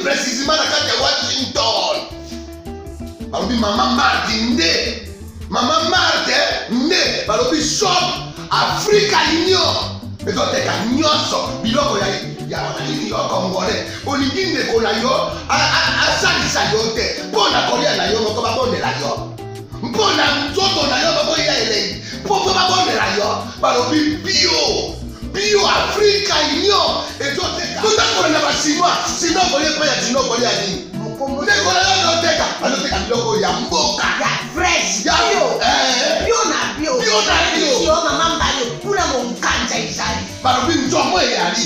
précisément dans la Washington. Balobi Maman Marthe nde. Maman Marthe nde. Balobi shop Africa Union. Ezoteka nyonso biloko ya congolais. Olingi ndeko na yo asalisa yo te. Mpona kolia na yo moko babondela yo. Mpona nzoto na yo baboya elengi. Mpo babondela yo. Balobi bio Africa Union. Ezoteka. Tutakola na basinois. Sino kolia pa ya sino kolia nini? Ndeko na yo azoteka. Azoteka biloko ya mboka. Ya fresh. Ya bio na bio. Bio na bio. Sio mama mbali kuna mkanja izali. Balobi nzomo eyali.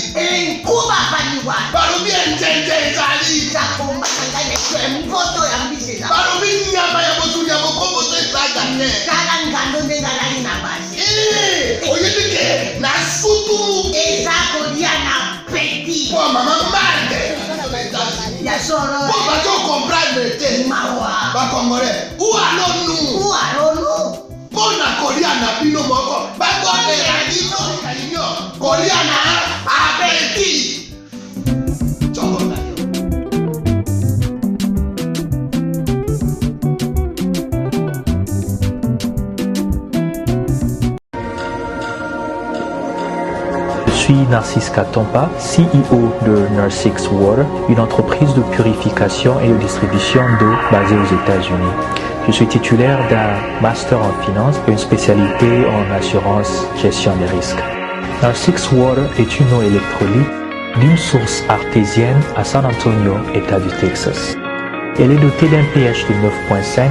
Nkuba baliwa. Balobi enjenje ezali. Zakomba kangane kwe mpoto ya mbiseza. Balobi nyama ya botu ya bokombo to ezaga ne. Kala ngando ndengalali na basi. Oyedike na sutu. Ezako dia na petit. Po Maman Marthe. Ya soro. Po bato comprendre te. Mawa. Ba Congolais. Où allons-nous? Où allons-nous? Pona kolia na bino moko. Ba bonne ya bino kanyo. Kolia na appétit. Choko na yo. Je suis Narcisse Katompa, CEO de Narsix Water, une entreprise de purification et de distribution d'eau basée aux États-Unis. Je suis titulaire d'un master en finance et une spécialité en assurance gestion des risques. Narsix Water est une eau électrolyte d'une source artésienne à San Antonio, État du Texas. Elle est dotée d'un pH de 9.5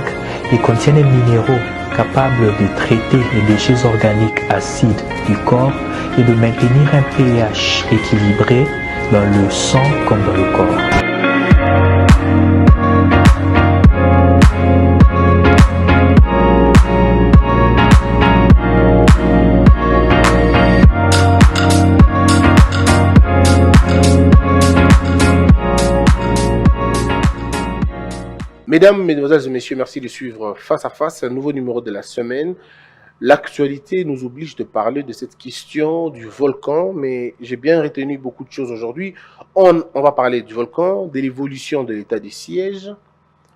et contient des minéraux capables de traiter les déchets organiques acides du corps et de maintenir un pH équilibré dans le sang comme dans le corps. Mesdames, Mesdemoiselles et Messieurs, merci de suivre Face à Face, un nouveau numéro de la semaine. L'actualité nous oblige de parler de cette question du volcan, mais j'ai bien retenu beaucoup de choses aujourd'hui. On va parler du volcan, de l'évolution de l'état du siège.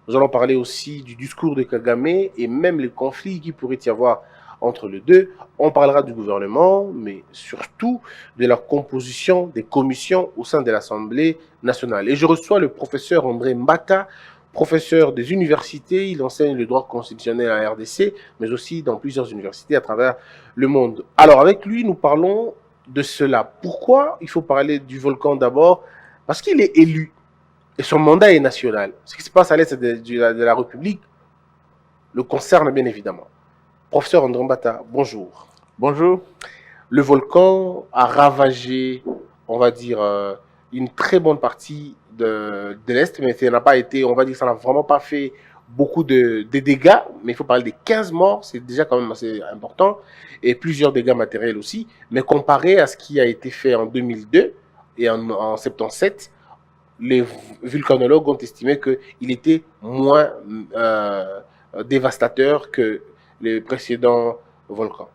Nous allons parler aussi du discours de Kagame et même les conflits qui pourraient y avoir entre les deux. On parlera du gouvernement, mais surtout de la composition des commissions au sein de l'Assemblée nationale. Et je reçois le professeur André Mbata, professeur des universités. Il enseigne le droit constitutionnel à RDC, mais aussi dans plusieurs universités à travers le monde. Alors avec lui, nous parlons de cela. Pourquoi il faut parler du volcan d'abord? Parce qu'il est élu et son mandat est national. Ce qui se passe à l'est de la République le concerne bien évidemment. Professeur André Mbata, bonjour. Bonjour. Le volcan a ravagé, on va dire, une très bonne partie de l'Est, mais ça n'a pas été, on va dire, ça n'a vraiment pas fait beaucoup de dégâts, mais il faut parler des 15 morts, c'est déjà quand même assez important, et plusieurs dégâts matériels aussi, mais comparé à ce qui a été fait en 2002 et en 77, les volcanologues ont estimé qu'il était moins dévastateur que les précédents volcans.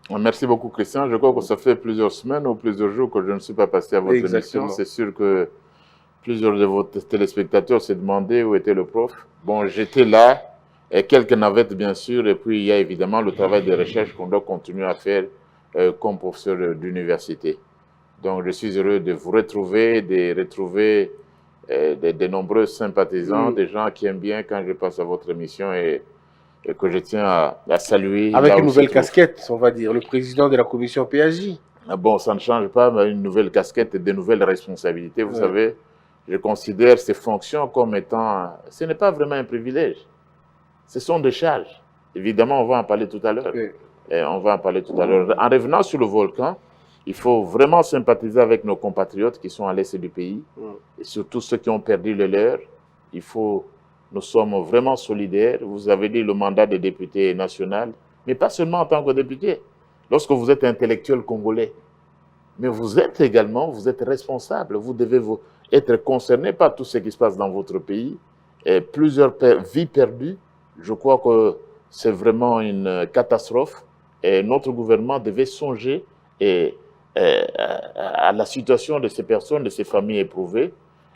Merci beaucoup, Christian. Je crois que ça fait plusieurs semaines ou plusieurs jours que je ne suis pas passé à votre émission. C'est sûr que plusieurs de vos téléspectateurs se demandaient où était le prof. Bon, j'étais là, et quelques navettes bien sûr, et puis il y a évidemment le travail de recherche qu'on doit continuer à faire comme professeur d'université. Donc je suis heureux de vous retrouver, de retrouver de nombreux sympathisants, des gens qui aiment bien quand je passe à votre émission et que je tiens à saluer. Avec une nouvelle casquette, on va dire, le président de la commission PAJ. Bon, ça ne change pas, mais une nouvelle casquette et de nouvelles responsabilités. Vous savez, je considère ces fonctions comme étant... Ce n'est pas vraiment un privilège. Ce sont des charges. Évidemment, on va en parler tout à l'heure. On va en parler tout à l'heure. En revenant sur le volcan, il faut vraiment sympathiser avec nos compatriotes qui sont à l'est du pays, et surtout ceux qui ont perdu le leur. Nous sommes vraiment solidaires. Vous avez dit le mandat des députés national, mais pas seulement en tant que député. Lorsque vous êtes intellectuel congolais, mais vous êtes également, vous êtes responsable. Vous devez être concerné par tout ce qui se passe dans votre pays. Et plusieurs vies perdues, je crois que c'est vraiment une catastrophe. Et notre gouvernement devait songer à la situation de ces personnes, de ces familles éprouvées.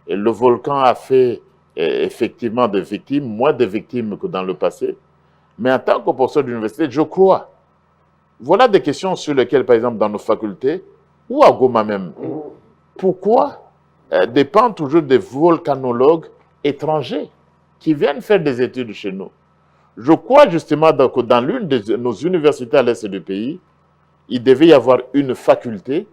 Et le volcan a fait effectivement des victimes, moins de victimes que dans le passé. Mais en tant que professeur d'université, je crois. Voilà des questions sur lesquelles, par exemple, dans nos facultés, ou à Goma même, pourquoi dépend toujours des volcanologues étrangers qui viennent faire des études chez nous? Je crois justement que dans l'une de nos universités à l'est du pays, il devait y avoir une faculté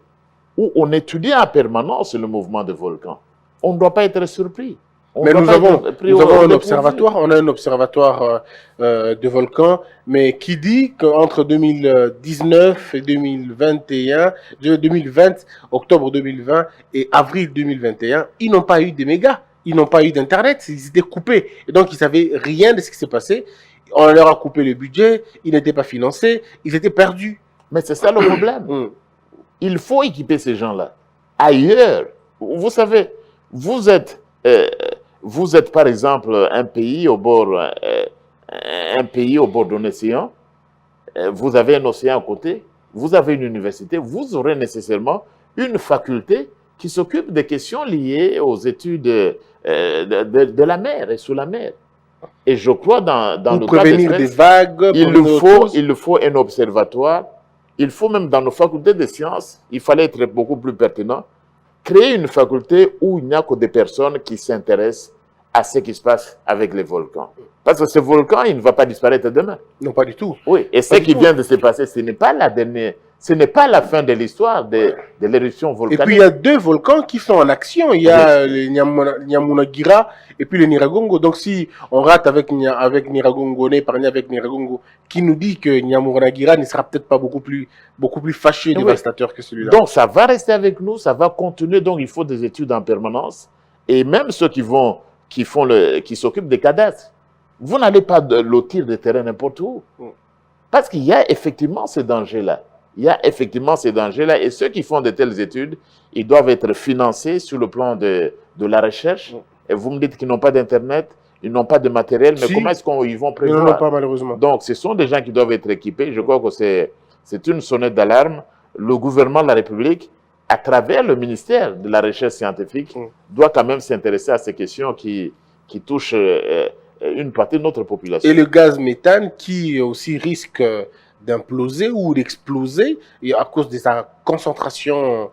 où on étudie en permanence le mouvement des volcans. On ne doit pas être surpris. Mais nous avons un observatoire, on a un observatoire de volcans, mais qui dit qu'entre 2019 et 2021, 2020, octobre 2020 et avril 2021, ils n'ont pas eu de mégas, ils n'ont pas eu d'internet, ils étaient coupés. Et donc ils savaient rien de ce qui s'est passé. On leur a coupé le budget, ils n'étaient pas financés, ils étaient perdus. Mais c'est ça le problème. Il faut équiper ces gens-là. Ailleurs, vous savez, vous êtes par exemple un pays au bord d'un océan, vous avez un océan à côté, vous avez une université, vous aurez nécessairement une faculté qui s'occupe des questions liées aux études de la mer et sous la mer. Et je crois dans le cas des vagues, il faut un observatoire, il faut même dans nos facultés de sciences, il fallait être beaucoup plus pertinent, créer une faculté où il n'y a que des personnes qui s'intéressent à ce qui se passe avec les volcans. Parce que ce volcan, il ne va pas disparaître demain. Non, pas du tout. Oui, et ce qui vient de se passer, ce n'est pas la dernière, ce n'est pas la fin de l'histoire de l'éruption volcanique. Et puis il y a deux volcans qui sont en action. Il y a le Nyamunagira et puis le Niragongo. Donc si on rate avec Niragongo, on est épargné avec Niragongo, qui nous dit que Nyamunagira ne sera peut-être pas beaucoup plus fâché et dévastateur que celui-là. Donc ça va rester avec nous, ça va continuer. Donc il faut des études en permanence. Et même ceux qui s'occupent des cadastres, vous n'allez pas lotir des terrains n'importe où. Parce qu'il y a effectivement ces dangers-là. Et ceux qui font de telles études, ils doivent être financés sur le plan de la recherche. Et vous me dites qu'ils n'ont pas d'Internet, ils n'ont pas de matériel, mais comment est-ce qu'ils vont prévoir? Ils n'en ont pas, malheureusement. Donc, ce sont des gens qui doivent être équipés. Je crois que c'est une sonnette d'alarme. Le gouvernement de la République, à travers le ministère de la Recherche scientifique, doit quand même s'intéresser à ces questions qui touchent une partie de notre population. Et le gaz méthane qui aussi risque d'imploser ou d'exploser à cause de sa concentration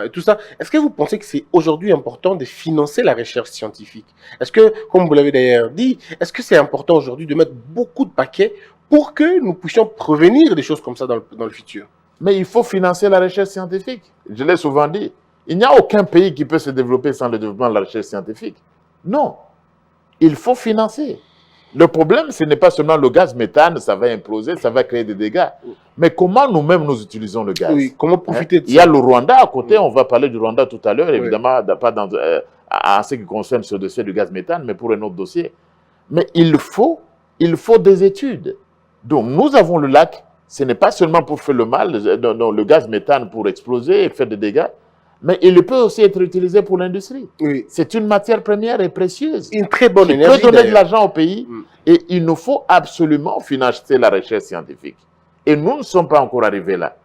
et tout ça. Est-ce que vous pensez que c'est aujourd'hui important de financer la recherche scientifique? Est-ce que, comme vous l'avez d'ailleurs dit, est-ce que c'est important aujourd'hui de mettre beaucoup de paquets pour que nous puissions prévenir des choses comme ça dans le futur? Mais il faut financer la recherche scientifique. Je l'ai souvent dit. Il n'y a aucun pays qui peut se développer sans le développement de la recherche scientifique. Non. Il faut financer. Le problème, ce n'est pas seulement le gaz méthane, ça va imploser, ça va créer des dégâts. Mais comment nous-mêmes nous utilisons le gaz? Oui, comment profiter de ça? Il y a le Rwanda à côté, on va parler du Rwanda tout à l'heure, évidemment, pas en ce qui concerne ce dossier du gaz méthane, mais pour un autre dossier. Mais il faut des études. Donc, nous avons le lac, ce n'est pas seulement pour faire le mal, le gaz méthane pour exploser et faire des dégâts, mais il peut aussi être utilisé pour l'industrie. Oui. C'est une matière première et précieuse. Une très bonne énergie. Qui peut donner de l'argent au pays. Et il nous faut absolument financer la recherche scientifique. Et nous ne sommes pas encore arrivés là.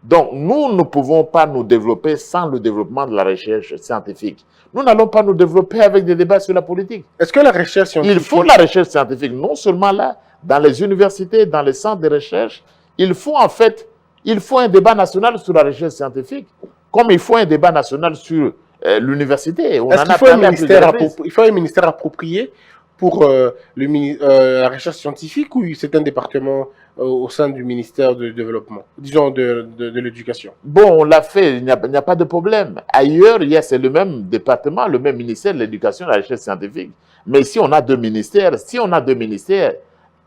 Donc, nous ne pouvons pas nous développer sans le développement de la recherche scientifique. Nous n'allons pas nous développer avec des débats sur la politique. Est-ce que la recherche scientifique... Il faut la recherche scientifique, non seulement là, dans les universités, dans les centres de recherche. Il faut un débat national sur la recherche scientifique. Comme il faut un débat national sur l'université. Est-ce qu'il faut un ministère approprié pour la recherche scientifique ou c'est un département au sein du ministère du développement, disons de l'éducation? Bon, on l'a fait, il n'y a pas de problème. Ailleurs, c'est le même département, le même ministère de l'éducation et de la recherche scientifique. Mais ici, on a deux ministères. Si on a deux ministères,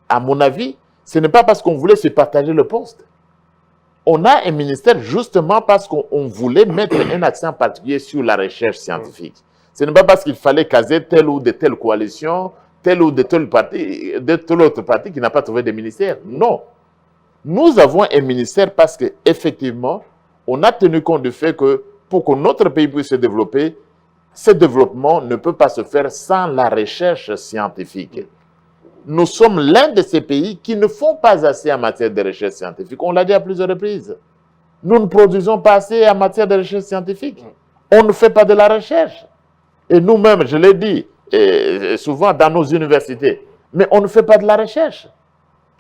à mon avis, ce n'est pas parce qu'on voulait se partager le poste. On a un ministère justement parce qu'on voulait mettre un accent particulier sur la recherche scientifique. Ce n'est pas parce qu'il fallait caser telle ou de telle coalition, tel ou de tel autre parti qui n'a pas trouvé de ministère. Non. Nous avons un ministère parce qu'effectivement, on a tenu compte du fait que pour que notre pays puisse se développer, ce développement ne peut pas se faire sans la recherche scientifique. Nous sommes l'un de ces pays qui ne font pas assez en matière de recherche scientifique. On l'a dit à plusieurs reprises. Nous ne produisons pas assez en matière de recherche scientifique. On ne fait pas de la recherche. Et nous-mêmes, je l'ai dit, et souvent dans nos universités, mais on ne fait pas de la recherche.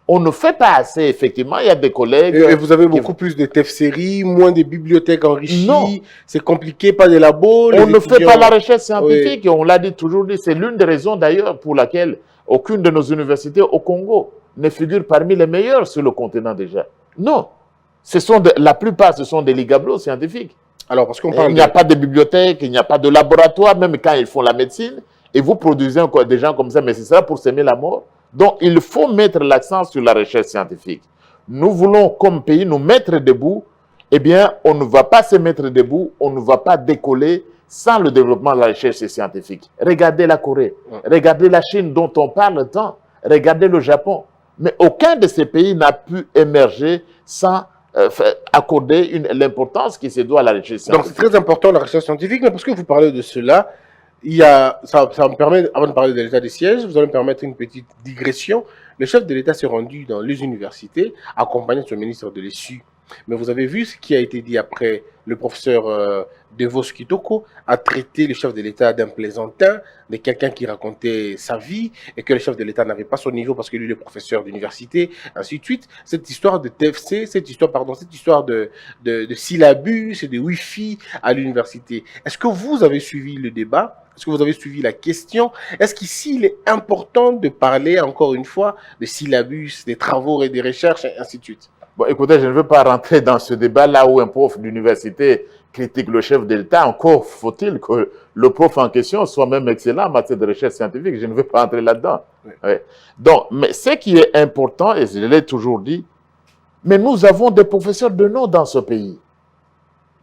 On ne fait pas assez, effectivement. Il y a des collègues... Et vous avez beaucoup plus de TF-séries, moins de bibliothèques enrichies. Non. C'est compliqué, pas de labos. On ne fait pas la recherche scientifique. Oui. On l'a dit toujours dit. C'est l'une des raisons, d'ailleurs, pour laquelle aucune de nos universités au Congo ne figure parmi les meilleures sur le continent déjà. Non. La plupart, ce sont des ligablos scientifiques. Alors, parce qu'on parle il n'y a pas de bibliothèque, il n'y a pas de laboratoire, même quand ils font la médecine. Et vous produisez des gens comme ça, mais c'est ça pour s'aimer la mort. Donc, il faut mettre l'accent sur la recherche scientifique. Nous voulons, comme pays, nous mettre debout. Eh bien, on ne va pas se mettre debout, on ne va pas décoller sans le développement de la recherche scientifique. Regardez la Corée, regardez la Chine dont on parle tant, regardez le Japon. Mais aucun de ces pays n'a pu émerger sans accorder l'importance qui se doit à la recherche scientifique. Donc, c'est très important la recherche scientifique, mais parce que vous parlez de cela, ça me permet, avant de parler de l'état des sièges, vous allez me permettre une petite digression. Le chef de l'État s'est rendu dans les universités, accompagné de son ministre de l'Essu. Mais vous avez vu ce qui a été dit après. Le professeur Devos Kitoko a traité le chef de l'État d'un plaisantin, de quelqu'un qui racontait sa vie et que le chef de l'État n'avait pas son niveau parce que lui, il est professeur d'université, ainsi de suite. Cette histoire de TFC, cette histoire de syllabus et de Wi-Fi à l'université. Est-ce que vous avez suivi le débat? Est-ce que vous avez suivi la question? Est-ce qu'ici, il est important de parler, encore une fois, de syllabus, des travaux et des recherches, et ainsi de suite? Bon, écoutez, je ne veux pas rentrer dans ce débat là où un prof d'université critique le chef de l'État. Encore faut-il que le prof en question soit même excellent en matière de recherche scientifique. Je ne veux pas entrer là-dedans. Oui. Oui. Donc, mais ce qui est important, et je l'ai toujours dit, mais nous avons des professeurs de nom dans ce pays.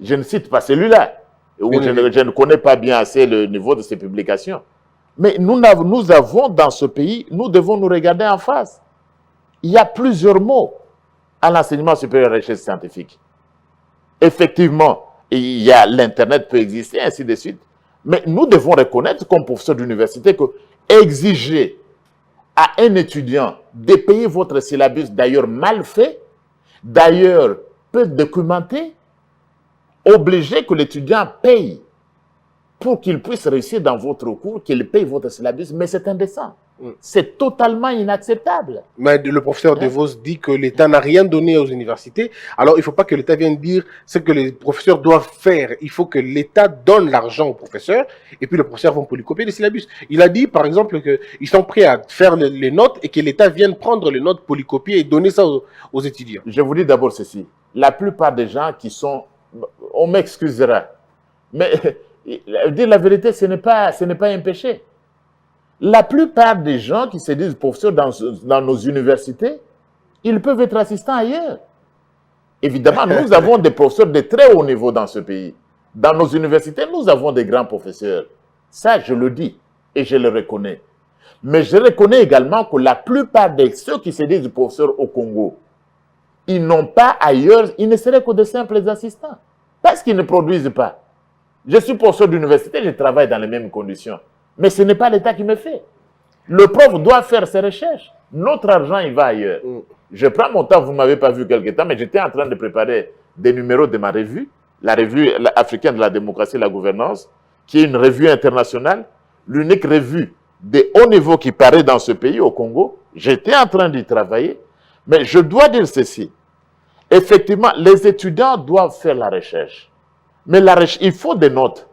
Je ne cite pas celui-là, où je ne connais pas bien assez le niveau de ses publications. Mais nous avons dans ce pays, nous devons nous regarder en face. Il y a plusieurs mots à l'enseignement supérieur de recherche scientifique. Effectivement, il y a l'Internet peut exister, ainsi de suite. Mais nous devons reconnaître comme professeur d'université que exiger à un étudiant de payer votre syllabus, d'ailleurs mal fait, d'ailleurs peu documenté, obliger que l'étudiant paye pour qu'il puisse réussir dans votre cours, qu'il paye votre syllabus, mais c'est indécent. C'est totalement inacceptable. Mais le professeur Devos dit que l'État n'a rien donné aux universités. Alors, il ne faut pas que l'État vienne dire ce que les professeurs doivent faire. Il faut que l'État donne l'argent aux professeurs et puis les professeurs vont polycopier les syllabus. Il a dit, par exemple, qu'ils sont prêts à faire les notes et que l'État vienne prendre les notes polycopiées et donner ça aux étudiants. Je vous dis d'abord ceci. La plupart des gens qui sont... On m'excusera. Mais dire la vérité, ce n'est pas un péché. La plupart des gens qui se disent professeurs dans nos universités, ils peuvent être assistants ailleurs. Évidemment, nous avons des professeurs de très haut niveau dans ce pays. Dans nos universités, nous avons des grands professeurs. Ça, je le dis et je le reconnais. Mais je reconnais également que la plupart de ceux qui se disent professeurs au Congo, ils n'ont pas ailleurs, ils ne seraient que de simples assistants. Parce qu'ils ne produisent pas. Je suis professeur d'université, je travaille dans les mêmes conditions. Mais ce n'est pas l'État qui me fait. Le prof doit faire ses recherches. Notre argent, il va ailleurs. Je prends mon temps, vous ne m'avez pas vu quelque temps, mais j'étais en train de préparer des numéros de ma revue, la revue africaine de la démocratie et la gouvernance, qui est une revue internationale, l'unique revue de haut niveau qui paraît dans ce pays, au Congo. J'étais en train d'y travailler, mais je dois dire ceci. Effectivement, les étudiants doivent faire la recherche. Mais la recherche, il faut des notes.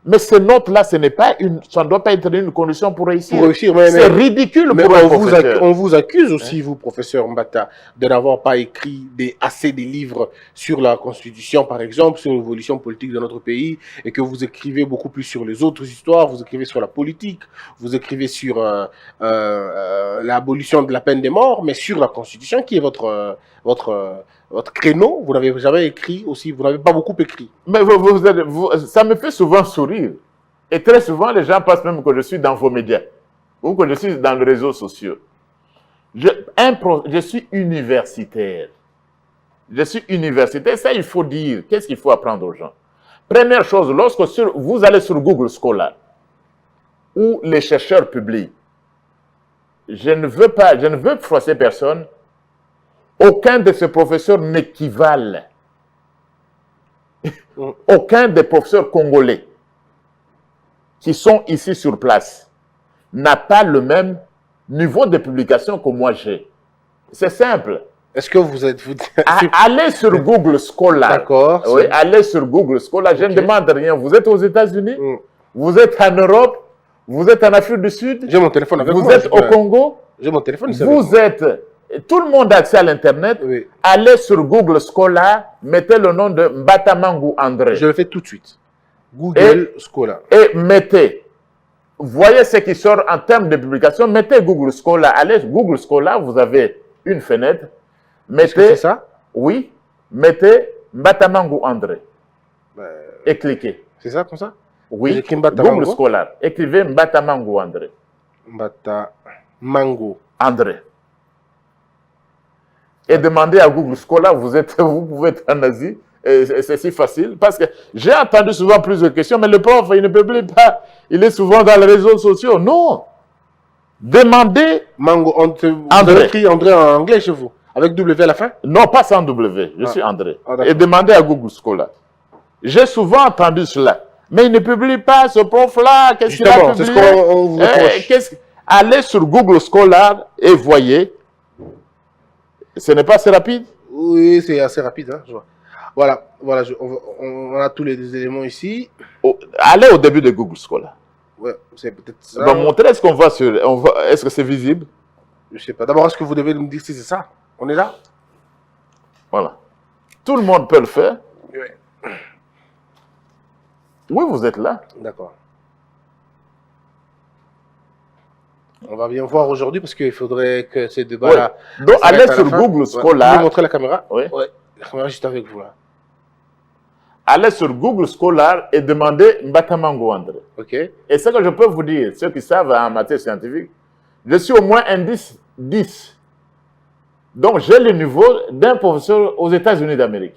Mais ces notes-là, ça ne doit pas être une condition pour réussir. C'est ridicule pour un professeur. On vous accuse aussi, vous, professeur Mbata, de n'avoir pas écrit assez de livres sur la Constitution, par exemple, sur l'évolution politique de notre pays, et que vous écrivez beaucoup plus sur les autres histoires, vous écrivez sur la politique, vous écrivez sur l'abolition de la peine de mort, mais sur la Constitution, qui est votre créneau, vous n'avez jamais écrit aussi, vous n'avez pas beaucoup écrit. Mais ça me fait souvent sourire. Et très souvent, les gens pensent même que je suis dans vos médias ou que je suis dans les réseaux sociaux. Je suis universitaire. Je suis universitaire, ça il faut dire. Qu'est-ce qu'il faut apprendre aux gens? Première chose, lorsque vous allez sur Google Scholar, où les chercheurs publient, je ne veux froisser personne. Aucun de ces professeurs n'équivalent. Aucun des professeurs congolais qui sont ici sur place n'a pas le même niveau de publication que moi j'ai. C'est simple. Est-ce que vous êtes... Allez sur Google Scholar. D'accord. Oui, allez sur Google Scholar. Je ne demande rien. Vous êtes aux États-Unis, Mm. vous êtes en Europe, vous êtes en Afrique du Sud, J'ai mon téléphone avec vous moi. êtes au Congo, J'ai mon téléphone ici avec vous êtes... Tout le monde a accès à l'Internet. Oui. Allez sur Google Scholar, mettez le nom de Mbatamangu André. Je le fais tout de suite. Google Scholar. Et mettez, voyez ce qui sort en termes de publication, mettez Google Scholar, allez Google Scholar, vous avez une fenêtre, Est-ce que mettez, c'est ça? oui, mettez Mbatamangu André Ben, et cliquez. c'est ça comme ça? Oui, J'écris Mbatamangu. Google Scholar, écrivez Mbatamangu André. Mbata Mango. André. Et demandez à Google Scholar, vous pouvez être en Asie, et c'est si facile, parce que j'ai entendu souvent plusieurs questions, mais le prof, il ne publie pas, il est souvent dans les réseaux sociaux. Non. Demandez, Mango. Vous André. avez écrit André en anglais chez vous? Avec W à la fin? non pas sans W, je suis André, Ah, d'accord. et demandez à Google Scholar. J'ai souvent entendu cela, mais il ne publie pas ce prof-là, qu'est-ce qu'il a Justement, c'est ce publié? qu'on vous reproche. Allez sur Google Scholar et voyez, ce n'est pas assez rapide. Oui, c'est assez rapide. Hein, je vois. Voilà, voilà on a tous les deux éléments ici. Allez au début de Google Scholar. Ouais, c'est peut-être ça. Donc, montrez est-ce qu'on voit sur. Est-ce que c'est visible? Je sais pas. D'abord, est-ce que vous devez nous dire si c'est ça? On est là? Voilà. Tout le monde peut le faire. Oui. Oui, vous êtes là. D'accord. On va bien voir aujourd'hui parce qu'il faudrait que ces débats-là. Ouais. Donc, allez s'arrêtent à sur la fin. Google Ouais. Scholar. Vous pouvez montrer la caméra? Oui. Ouais. La caméra est juste avec vous là. Allez sur Google Scholar et demandez Mbatamangu André. Ok. Et ce que je peux vous dire, ceux qui savent en matière scientifique, je suis au moins indice 10. Donc, j'ai le niveau d'un professeur aux États-Unis d'Amérique.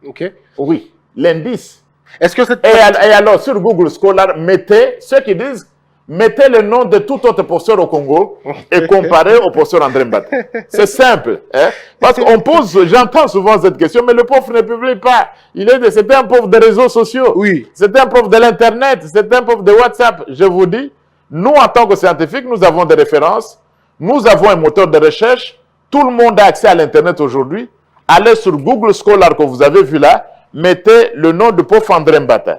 Ok. Oui, l'indice. Est-ce que cette. Et alors, sur Google Scholar, mettez, ceux qui disent, mettez le nom de tout autre professeur au Congo et comparez au professeur André Mbata. C'est simple. Hein? Parce qu'on pose, j'entends souvent cette question, mais le prof ne publie pas. C'est un prof des réseaux sociaux. Oui. C'est un prof de l'Internet. C'est un prof de WhatsApp. Je vous dis, nous, en tant que scientifiques, nous avons des références. Nous avons un moteur de recherche. Tout le monde a accès à l'Internet aujourd'hui. Allez sur Google Scholar que vous avez vu là. Mettez le nom du prof André Mbata.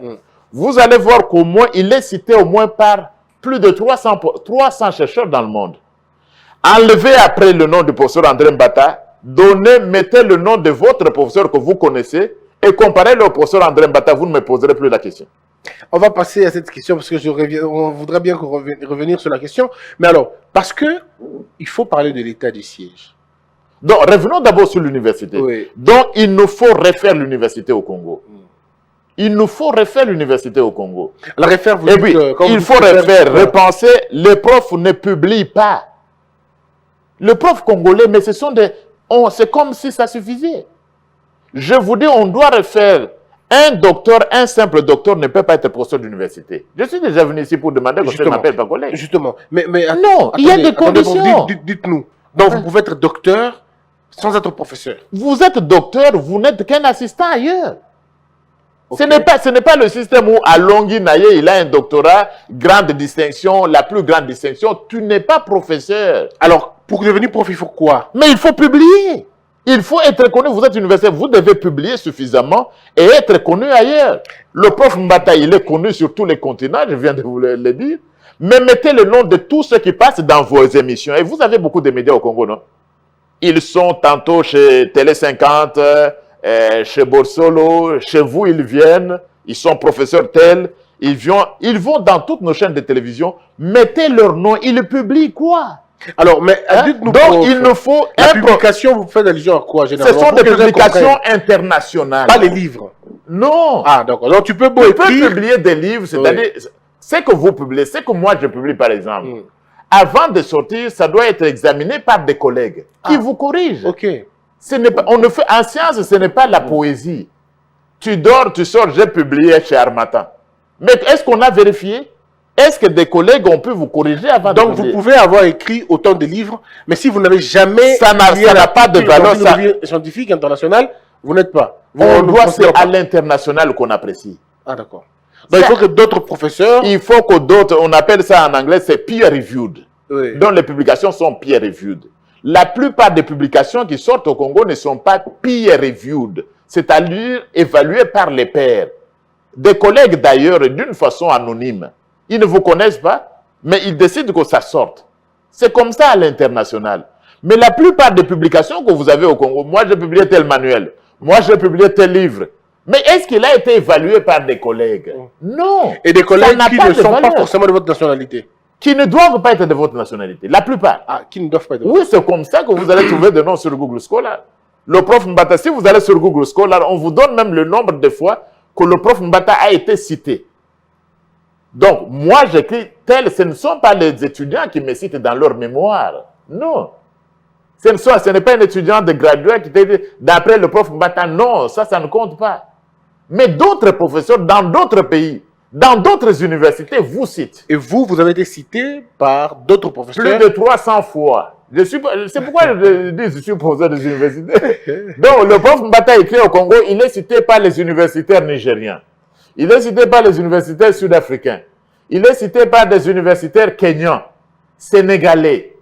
Vous allez voir qu'au moins, il est cité au moins par plus de 300 chercheurs dans le monde. Enlevez après le nom du professeur André Mbata, mettez le nom de votre professeur que vous connaissez et comparez-le au professeur André Mbata, vous ne me poserez plus la question. On va passer à cette question parce que on voudrait bien revenir sur la question. Mais alors, parce que il faut parler de l'état du siège. Donc, revenons d'abord sur l'université. Oui. Donc, il nous faut refaire l'université au Congo. Il nous faut refaire l'université au Congo. La refaire, vous Et dites, puis, comme il vous faut dites, refaire, repenser. Les profs ne publient pas. Les profs congolais, mais ce sont des... c'est comme si ça suffisait. Je vous dis, on doit refaire. Un docteur, un simple docteur ne peut pas être professeur d'université. Je suis déjà venu ici pour demander que je m'appelle pas collègue. Justement. Mais Non, il y a des conditions. Dites-nous. Donc, vous pouvez être docteur sans être professeur. Vous êtes docteur, vous n'êtes qu'un assistant ailleurs. Ok. Ce n'est pas le système où à Longhi Naye, il a un doctorat, grande distinction, la plus grande distinction. Tu n'es pas professeur. Alors, pour devenir prof, il faut quoi? Mais il faut publier. Il faut être connu. Vous êtes universitaire, vous devez publier suffisamment et être connu ailleurs. Le prof Mbata, il est connu sur tous les continents, je viens de vous le dire. Mais mettez le nom de tous ceux qui passent dans vos émissions. Et vous avez beaucoup de médias au Congo, non? Ils sont tantôt chez Télé 50, chez Borsolo, chez vous, ils viennent, ils sont professeurs tels, ils vont dans toutes nos chaînes de télévision, mettez leur nom, ils publient quoi? Alors, mais Hein? dites-nous, Donc, prof, il nous faut la un publication, vous faites allusion à quoi, Ce généralement? sont Pour des que les gens publications comprennent. internationales. Pas les livres. Non. Ah, d'accord. Donc, tu peux beau Tu peux écrire. publier des livres, c'est-à-dire, ce que vous publiez, ce que moi je publie par exemple, Mm. avant de sortir, ça doit être examiné par des collègues qui vous corrigent. Ok. Ce n'est pas, en science, ce n'est pas la poésie. Tu dors, tu sors, j'ai publié chez Harmattan. Mais est-ce qu'on a vérifié? Est-ce que des collègues ont pu vous corriger avant Donc, de vous publier? pouvez avoir écrit autant de livres, mais si vous n'avez jamais... Ça n'a pas de valeur. Ça, scientifique, international, vous n'êtes pas. on ne doit, considère c'est à pas. l'international qu'on apprécie. Ah, d'accord. Donc, il faut que d'autres professeurs... Il faut que d'autres, on appelle ça en anglais, c'est peer-reviewed. Oui. Donc, les publications sont peer-reviewed. La plupart des publications qui sortent au Congo ne sont pas peer-reviewed, c'est-à-dire évaluées par les pairs. Des collègues d'ailleurs, d'une façon anonyme. Ils ne vous connaissent pas, mais ils décident que ça sorte. C'est comme ça à l'international. Mais la plupart des publications que vous avez au Congo, moi j'ai publié tel manuel, moi j'ai publié tel livre. Mais est-ce qu'il a été évalué par des collègues? Non. Et des collègues Ça n'a qui pas ne de sont pas valeur. forcément de votre nationalité. Qui ne doivent pas être de votre nationalité. La plupart. Ah, qui ne doivent pas être. Oui, c'est comme ça que vous allez trouver des noms sur Google Scholar. Le prof Mbata, si vous allez sur Google Scholar, on vous donne même le nombre de fois que le prof Mbata a été cité. Donc, moi, j'écris tel, ce ne sont pas les étudiants qui me citent dans leur mémoire. Non. Ce n'est pas un étudiant de gradué qui t'a dit, d'après le prof Mbata, non, ça ne compte pas. Mais d'autres professeurs dans d'autres pays, dans d'autres universités, vous citent. Et vous, vous avez été cité par d'autres professeurs. Plus de 300 fois. C'est pourquoi je dis que je suis professeur des universités. Donc, le prof Mbata écrit au Congo, il est cité par les universitaires nigériens. Il est cité par les universitaires sud-africains. Il est cité par des universitaires kenyans, sénégalais.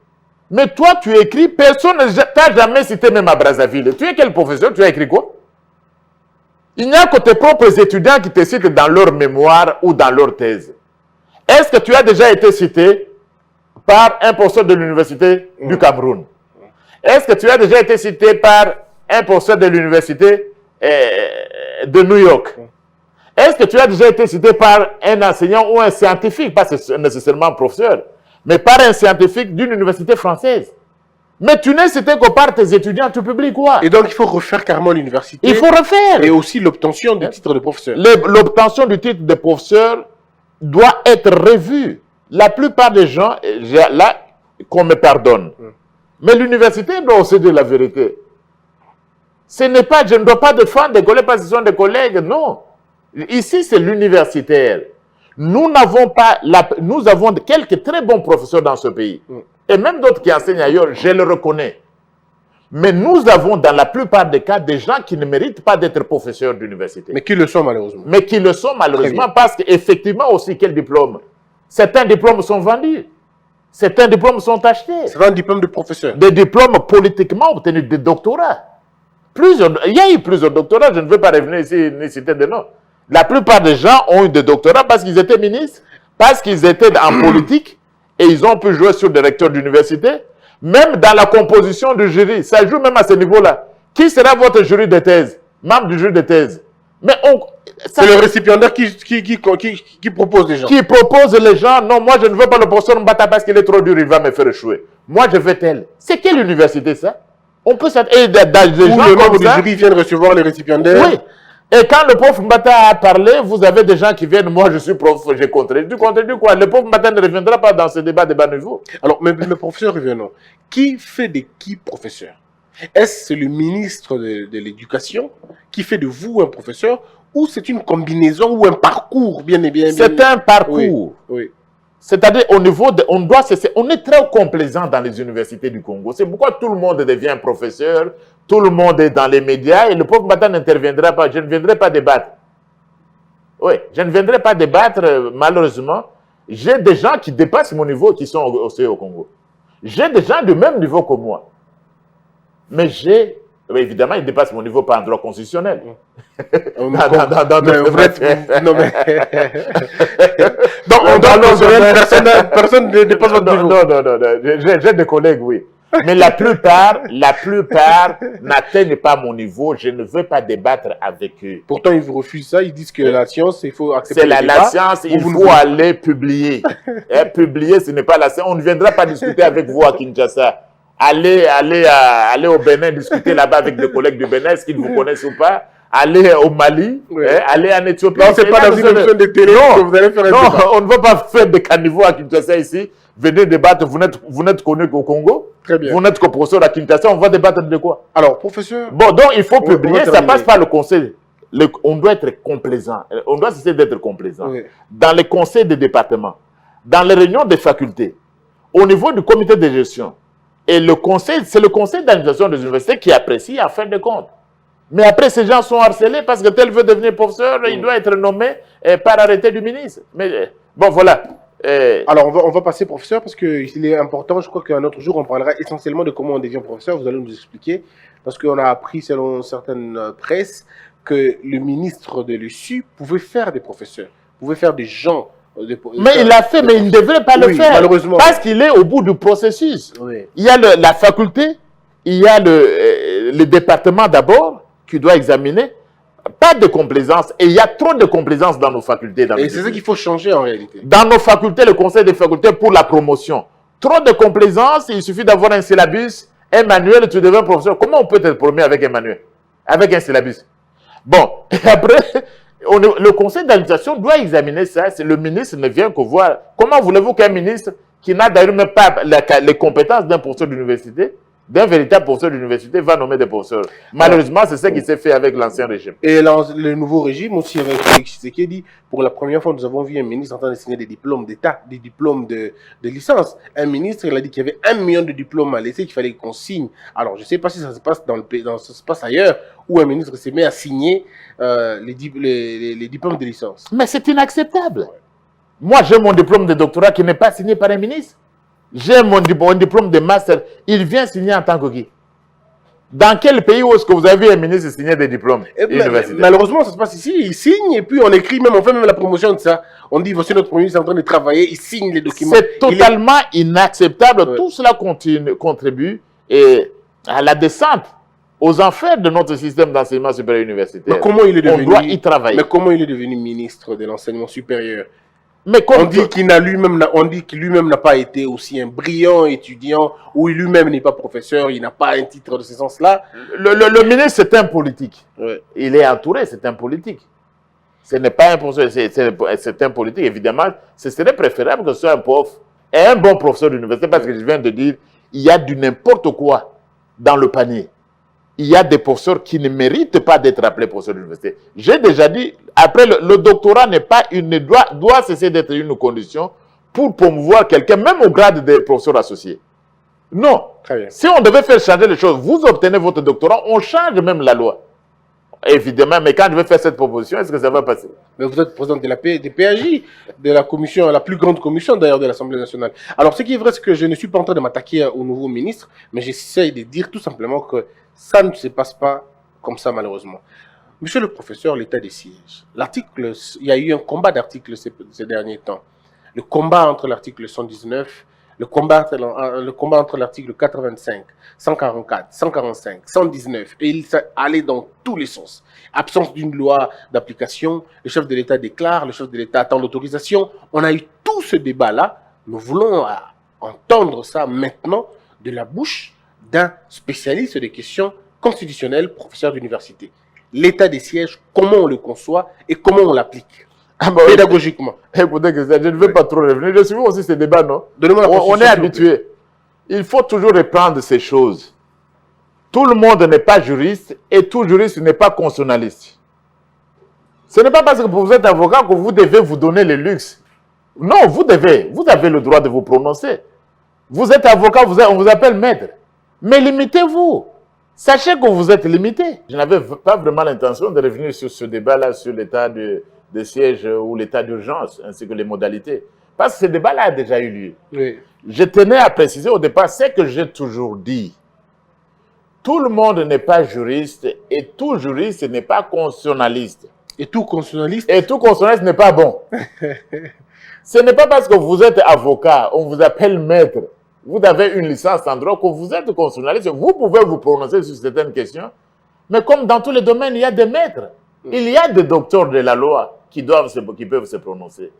Mais toi, tu écris, personne ne t'a jamais cité même à Brazzaville. Tu es quel professeur? Tu as écrit quoi? Il n'y a que tes propres étudiants qui te citent dans leur mémoire ou dans leur thèse. Est-ce que tu as déjà été cité par un professeur de l'université du Cameroun? Est-ce que tu as déjà été cité par un professeur de l'université de New York? Est-ce que tu as déjà été cité par un enseignant ou un scientifique, pas nécessairement un professeur, mais par un scientifique d'une université française? Mais tu n'es cité que par tes étudiants, tu publies quoi? Et donc, il faut refaire carrément l'université. Il faut refaire. Et aussi l'obtention du titre de professeur. L'obtention du titre de professeur doit être revue. La plupart des gens, là, qu'on me pardonne. Mais l'université doit aussi dire la vérité. Ce n'est pas, je ne dois pas défendre des collègues parce qu'ils sont des collègues, non. Ici, c'est l'universitaire. Nous avons quelques très bons professeurs dans ce pays. Et même d'autres qui enseignent ailleurs, je le reconnais. Mais nous avons dans la plupart des cas des gens qui ne méritent pas d'être professeurs d'université. Mais qui le sont malheureusement. Mais qui le sont malheureusement parce qu'effectivement aussi, quel diplôme? Certains diplômes sont vendus. Certains diplômes sont achetés. C'est un diplôme de professeur. Des diplômes politiquement obtenus, des doctorats. Il y a eu plusieurs doctorats, je ne veux pas revenir ici ni citer des noms. La plupart des gens ont eu des doctorats parce qu'ils étaient ministres, parce qu'ils étaient en politique et ils ont pu jouer sur des recteurs d'université. Même dans la composition du jury, ça joue même à ce niveau-là. Qui sera votre jury de thèse? Membre du jury de thèse. Mais c'est le récipiendaire qui propose les gens. Qui propose les gens. Non, moi je ne veux pas le professeur Mbata parce qu'il est trop dur, il va me faire échouer. Moi je veux tel. C'est quelle université ça? On peut s'attendre. Où le membre du jury vient recevoir les récipiendaires. Oui. Et quand le prof Mbata a parlé, vous avez des gens qui viennent, moi je suis prof, j'ai contredit. Contredit quoi? Le prof Mbata ne reviendra pas dans ce débat de bas niveau. Alors, mais professeur, revenons. Qui fait de qui professeur? Est-ce le ministre de l'Éducation qui fait de vous un professeur ou c'est une combinaison ou un parcours bien et bien? C'est un parcours. Oui. C'est-à-dire au niveau de... On est très complaisant dans les universités du Congo. C'est pourquoi tout le monde devient professeur, tout le monde est dans les médias et le prof Mbata n'interviendra pas. Je ne viendrai pas débattre. Oui, je ne viendrai pas débattre, malheureusement. J'ai des gens qui dépassent mon niveau qui sont aussi au Congo. J'ai des gens du même niveau que moi. Mais évidemment, ils dépassent mon niveau par un droit constitutionnel. Donc, personne ne dépasse votre niveau. Non. J'ai des collègues, oui. Mais la plupart n'atteignent pas mon niveau. Je ne veux pas débattre avec eux. Pourtant, ils vous refusent ça. Ils disent que la science, il faut accepter. C'est la science, il faut aller publier. Publier, ce n'est pas la science. On ne viendra pas discuter avec vous à Kinshasa. Allez au Bénin, discuter là-bas avec des collègues du Bénin, est-ce qu'ils vous connaissent ou pas? Allez au Mali, allez en Éthiopie. Non, c'est pas dans une émission de télé que vous allez faire un débat. Non, on ne veut pas faire des caniveaux à Kinshasa ici. Venez débattre, vous n'êtes connu qu'au Congo. Très bien. Vous n'êtes que professeur à Kinshasa, on va débattre de quoi? Alors, professeur... Bon, donc il faut publier, ça passe par le conseil. On doit être complaisant. On doit cesser d'être complaisant. Oui. Dans les conseils des départements, dans les réunions des facultés, au niveau du comité de gestion. Et le conseil, c'est le conseil d'administration des universités qui apprécie en fin de compte. Mais après, ces gens sont harcelés parce que tel veut devenir professeur, il doit être nommé par arrêté du ministre. Mais bon, voilà. Alors, on va passer professeur parce qu'il est important. Je crois qu'un autre jour, on parlera essentiellement de comment on devient professeur. Vous allez nous expliquer. Parce qu'on a appris, selon certaines presses, que le ministre de l'USU pouvait faire des professeurs, pouvait faire des gens. Mais il l'a fait, mais il ne devrait pas le faire. Malheureusement. Parce qu'il est au bout du processus. Oui. Il y a la faculté, il y a le département d'abord qui doit examiner. Pas de complaisance. Et il y a trop de complaisance dans nos facultés. Et c'est ça qu'il faut changer en réalité. Dans nos facultés, le conseil des facultés pour la promotion. Trop de complaisance, il suffit d'avoir un syllabus. Emmanuel, tu deviens professeur. Comment on peut être promu avec Emmanuel? Avec un syllabus. Bon, et après, le conseil d'administration doit examiner ça. Le ministre ne vient que voir. Comment voulez-vous qu'un ministre qui n'a d'ailleurs même pas les compétences d'un professeur d'université, d'un véritable professeur d'université, va nommer des professeurs? Malheureusement, c'est ce qui s'est fait avec l'ancien régime. Et le nouveau régime aussi, avec Félix Tshisekedi, pour la première fois, nous avons vu un ministre en train de signer des diplômes d'État, des diplômes de licence. Un ministre, il a dit qu'il y avait 1 million de diplômes à laisser, qu'il fallait qu'on signe. Alors, je ne sais pas si ça se passe dans le pays, ça se passe ailleurs, où un ministre se met à signer les diplômes de licence. Mais c'est inacceptable. Moi, j'ai mon diplôme de doctorat qui n'est pas signé par un ministre. J'ai mon diplôme de master. Il vient signer en tant que qui? Dans quel pays où est-ce que vous avez vu un ministre signer des diplômes universitaires? Malheureusement, ça se passe ici. Il signe et puis on écrit même, on fait même la promotion de ça. On dit, voici notre premier ministre en train de travailler, il signe les documents. C'est totalement inacceptable. Ouais. Tout cela contribue à la descente, aux enfers de notre système d'enseignement supérieur universitaire. Mais comment il est devenu, on doit y travailler. Mais comment il est devenu ministre de l'enseignement supérieur? Mais on dit qu'il lui-même n'a pas été aussi un brillant étudiant, ou lui-même n'est pas professeur, il n'a pas un titre de ce sens-là. Le ministre, c'est un politique. Ouais. Il est entouré, c'est un politique. Ce n'est pas un professeur, c'est un politique. Évidemment, ce serait préférable que ce soit un prof et un bon professeur d'université, parce que je viens de dire, il y a du n'importe quoi dans le panier. Il y a des professeurs qui ne méritent pas d'être appelés professeurs d'université. J'ai déjà dit, après le doctorat doit cesser d'être une condition pour promouvoir quelqu'un, même au grade de professeur associé. Non. Très bien. Si on devait faire changer les choses, vous obtenez votre doctorat, on change même la loi. Évidemment, mais quand je vais faire cette proposition, est-ce que ça va passer? Mais vous êtes président de la des PAJ, de la commission, la plus grande commission d'ailleurs de l'Assemblée nationale. Alors, ce qui est vrai, c'est que je ne suis pas en train de m'attaquer au nouveau ministre, mais j'essaie de dire tout simplement que ça ne se passe pas comme ça, malheureusement. Monsieur le professeur, l'état des sièges. Il y a eu un combat d'articles ces derniers temps. Le combat entre l'article 119, le combat entre l'article 85, 144, 145, 119, et il s'est allé dans tous les sens. Absence d'une loi d'application, le chef de l'État déclare, le chef de l'État attend l'autorisation. On a eu tout ce débat-là. Nous voulons entendre ça maintenant de la bouche d'un spécialiste des questions constitutionnelles, professeur d'université. L'état des sièges, comment on le conçoit et comment on l'applique pédagogiquement. Écoutez, je ne veux pas trop revenir. Je suis aussi ces débats, non? On est habitué. Il faut toujours reprendre ces choses. Tout le monde n'est pas juriste et tout juriste n'est pas constitutionnaliste. Ce n'est pas parce que vous êtes avocat que vous devez vous donner le luxe. Non, vous avez le droit de vous prononcer. Vous êtes avocat, on vous appelle maître. Mais limitez-vous. Sachez que vous êtes limité. Je n'avais pas vraiment l'intention de revenir sur ce débat-là, sur l'état de siège ou l'état d'urgence, ainsi que les modalités. Parce que ce débat-là a déjà eu lieu. Oui. Je tenais à préciser au départ ce que j'ai toujours dit. Tout le monde n'est pas juriste et tout juriste n'est pas constitutionnaliste. Et tout constitutionnaliste? Et tout constitutionnaliste n'est pas bon. Ce n'est pas parce que vous êtes avocat, on vous appelle maître, vous avez une licence en droit, que vous êtes constitutionnaliste. Vous pouvez vous prononcer sur certaines questions. Mais comme dans tous les domaines, il y a des maîtres. Il y a des docteurs de la loi qui peuvent se prononcer.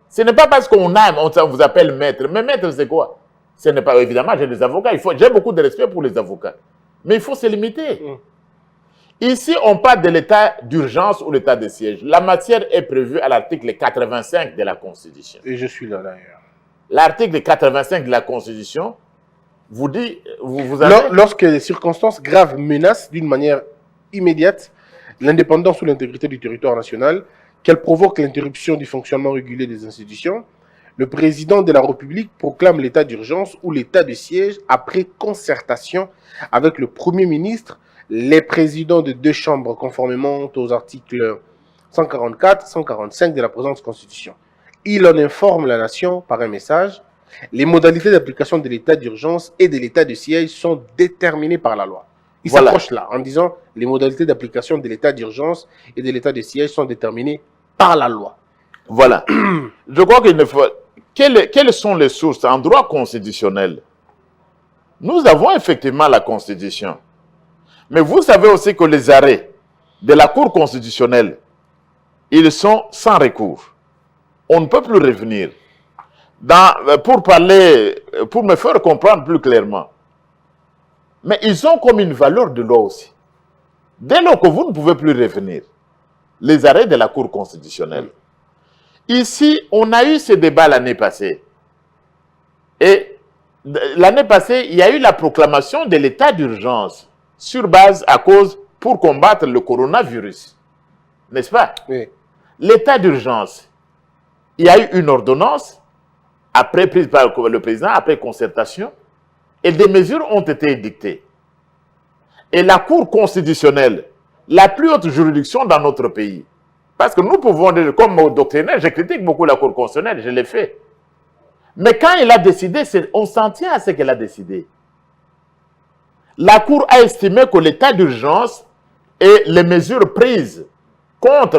Ce n'est pas parce qu'on aime, on vous appelle maître. Mais maître, c'est quoi? Ce n'est pas, évidemment, j'ai des avocats. J'ai beaucoup de respect pour les avocats. Mais il faut se limiter. Ici, on parle de l'état d'urgence ou l'état de siège. La matière est prévue à l'article 85 de la Constitution. Et je suis là, d'ailleurs. L'article 85 de la Constitution vous dit... Lorsque les circonstances graves menacent d'une manière immédiate l'indépendance ou l'intégrité du territoire national, qu'elle provoque l'interruption du fonctionnement régulier des institutions, le président de la République proclame l'état d'urgence ou l'état de siège après concertation avec le Premier ministre les présidents de 2 chambres conformément aux articles 144, 145 de la présente Constitution. Il en informe la nation par un message. Les modalités d'application de l'état d'urgence et de l'état de siège sont déterminées par la loi. Il Voilà. s'approche là en disant les modalités d'application de l'état d'urgence et de l'état de siège sont déterminées par la loi. Voilà. Je crois qu'il ne faut... Quelles sont les sources en droit constitutionnel? Nous avons effectivement la Constitution. Mais vous savez aussi que les arrêts de la Cour constitutionnelle, ils sont sans recours. On ne peut plus revenir. Pour me faire comprendre plus clairement. Mais ils ont comme une valeur de loi aussi. Dès lors que vous ne pouvez plus revenir, les arrêts de la Cour constitutionnelle. Ici, on a eu ce débat l'année passée. Et l'année passée, il y a eu la proclamation de l'état d'urgence sur base à cause pour combattre le coronavirus. N'est-ce pas? Oui. L'état d'urgence, il y a eu une ordonnance après prise par le président, après concertation, et des mesures ont été édictées. Et la Cour constitutionnelle, la plus haute juridiction dans notre pays, parce que nous pouvons dire, comme doctrinaire, je critique beaucoup la Cour constitutionnelle, je l'ai fait. Mais quand elle a décidé, on s'en tient à ce qu'elle a décidé. La Cour a estimé que l'état d'urgence et les mesures prises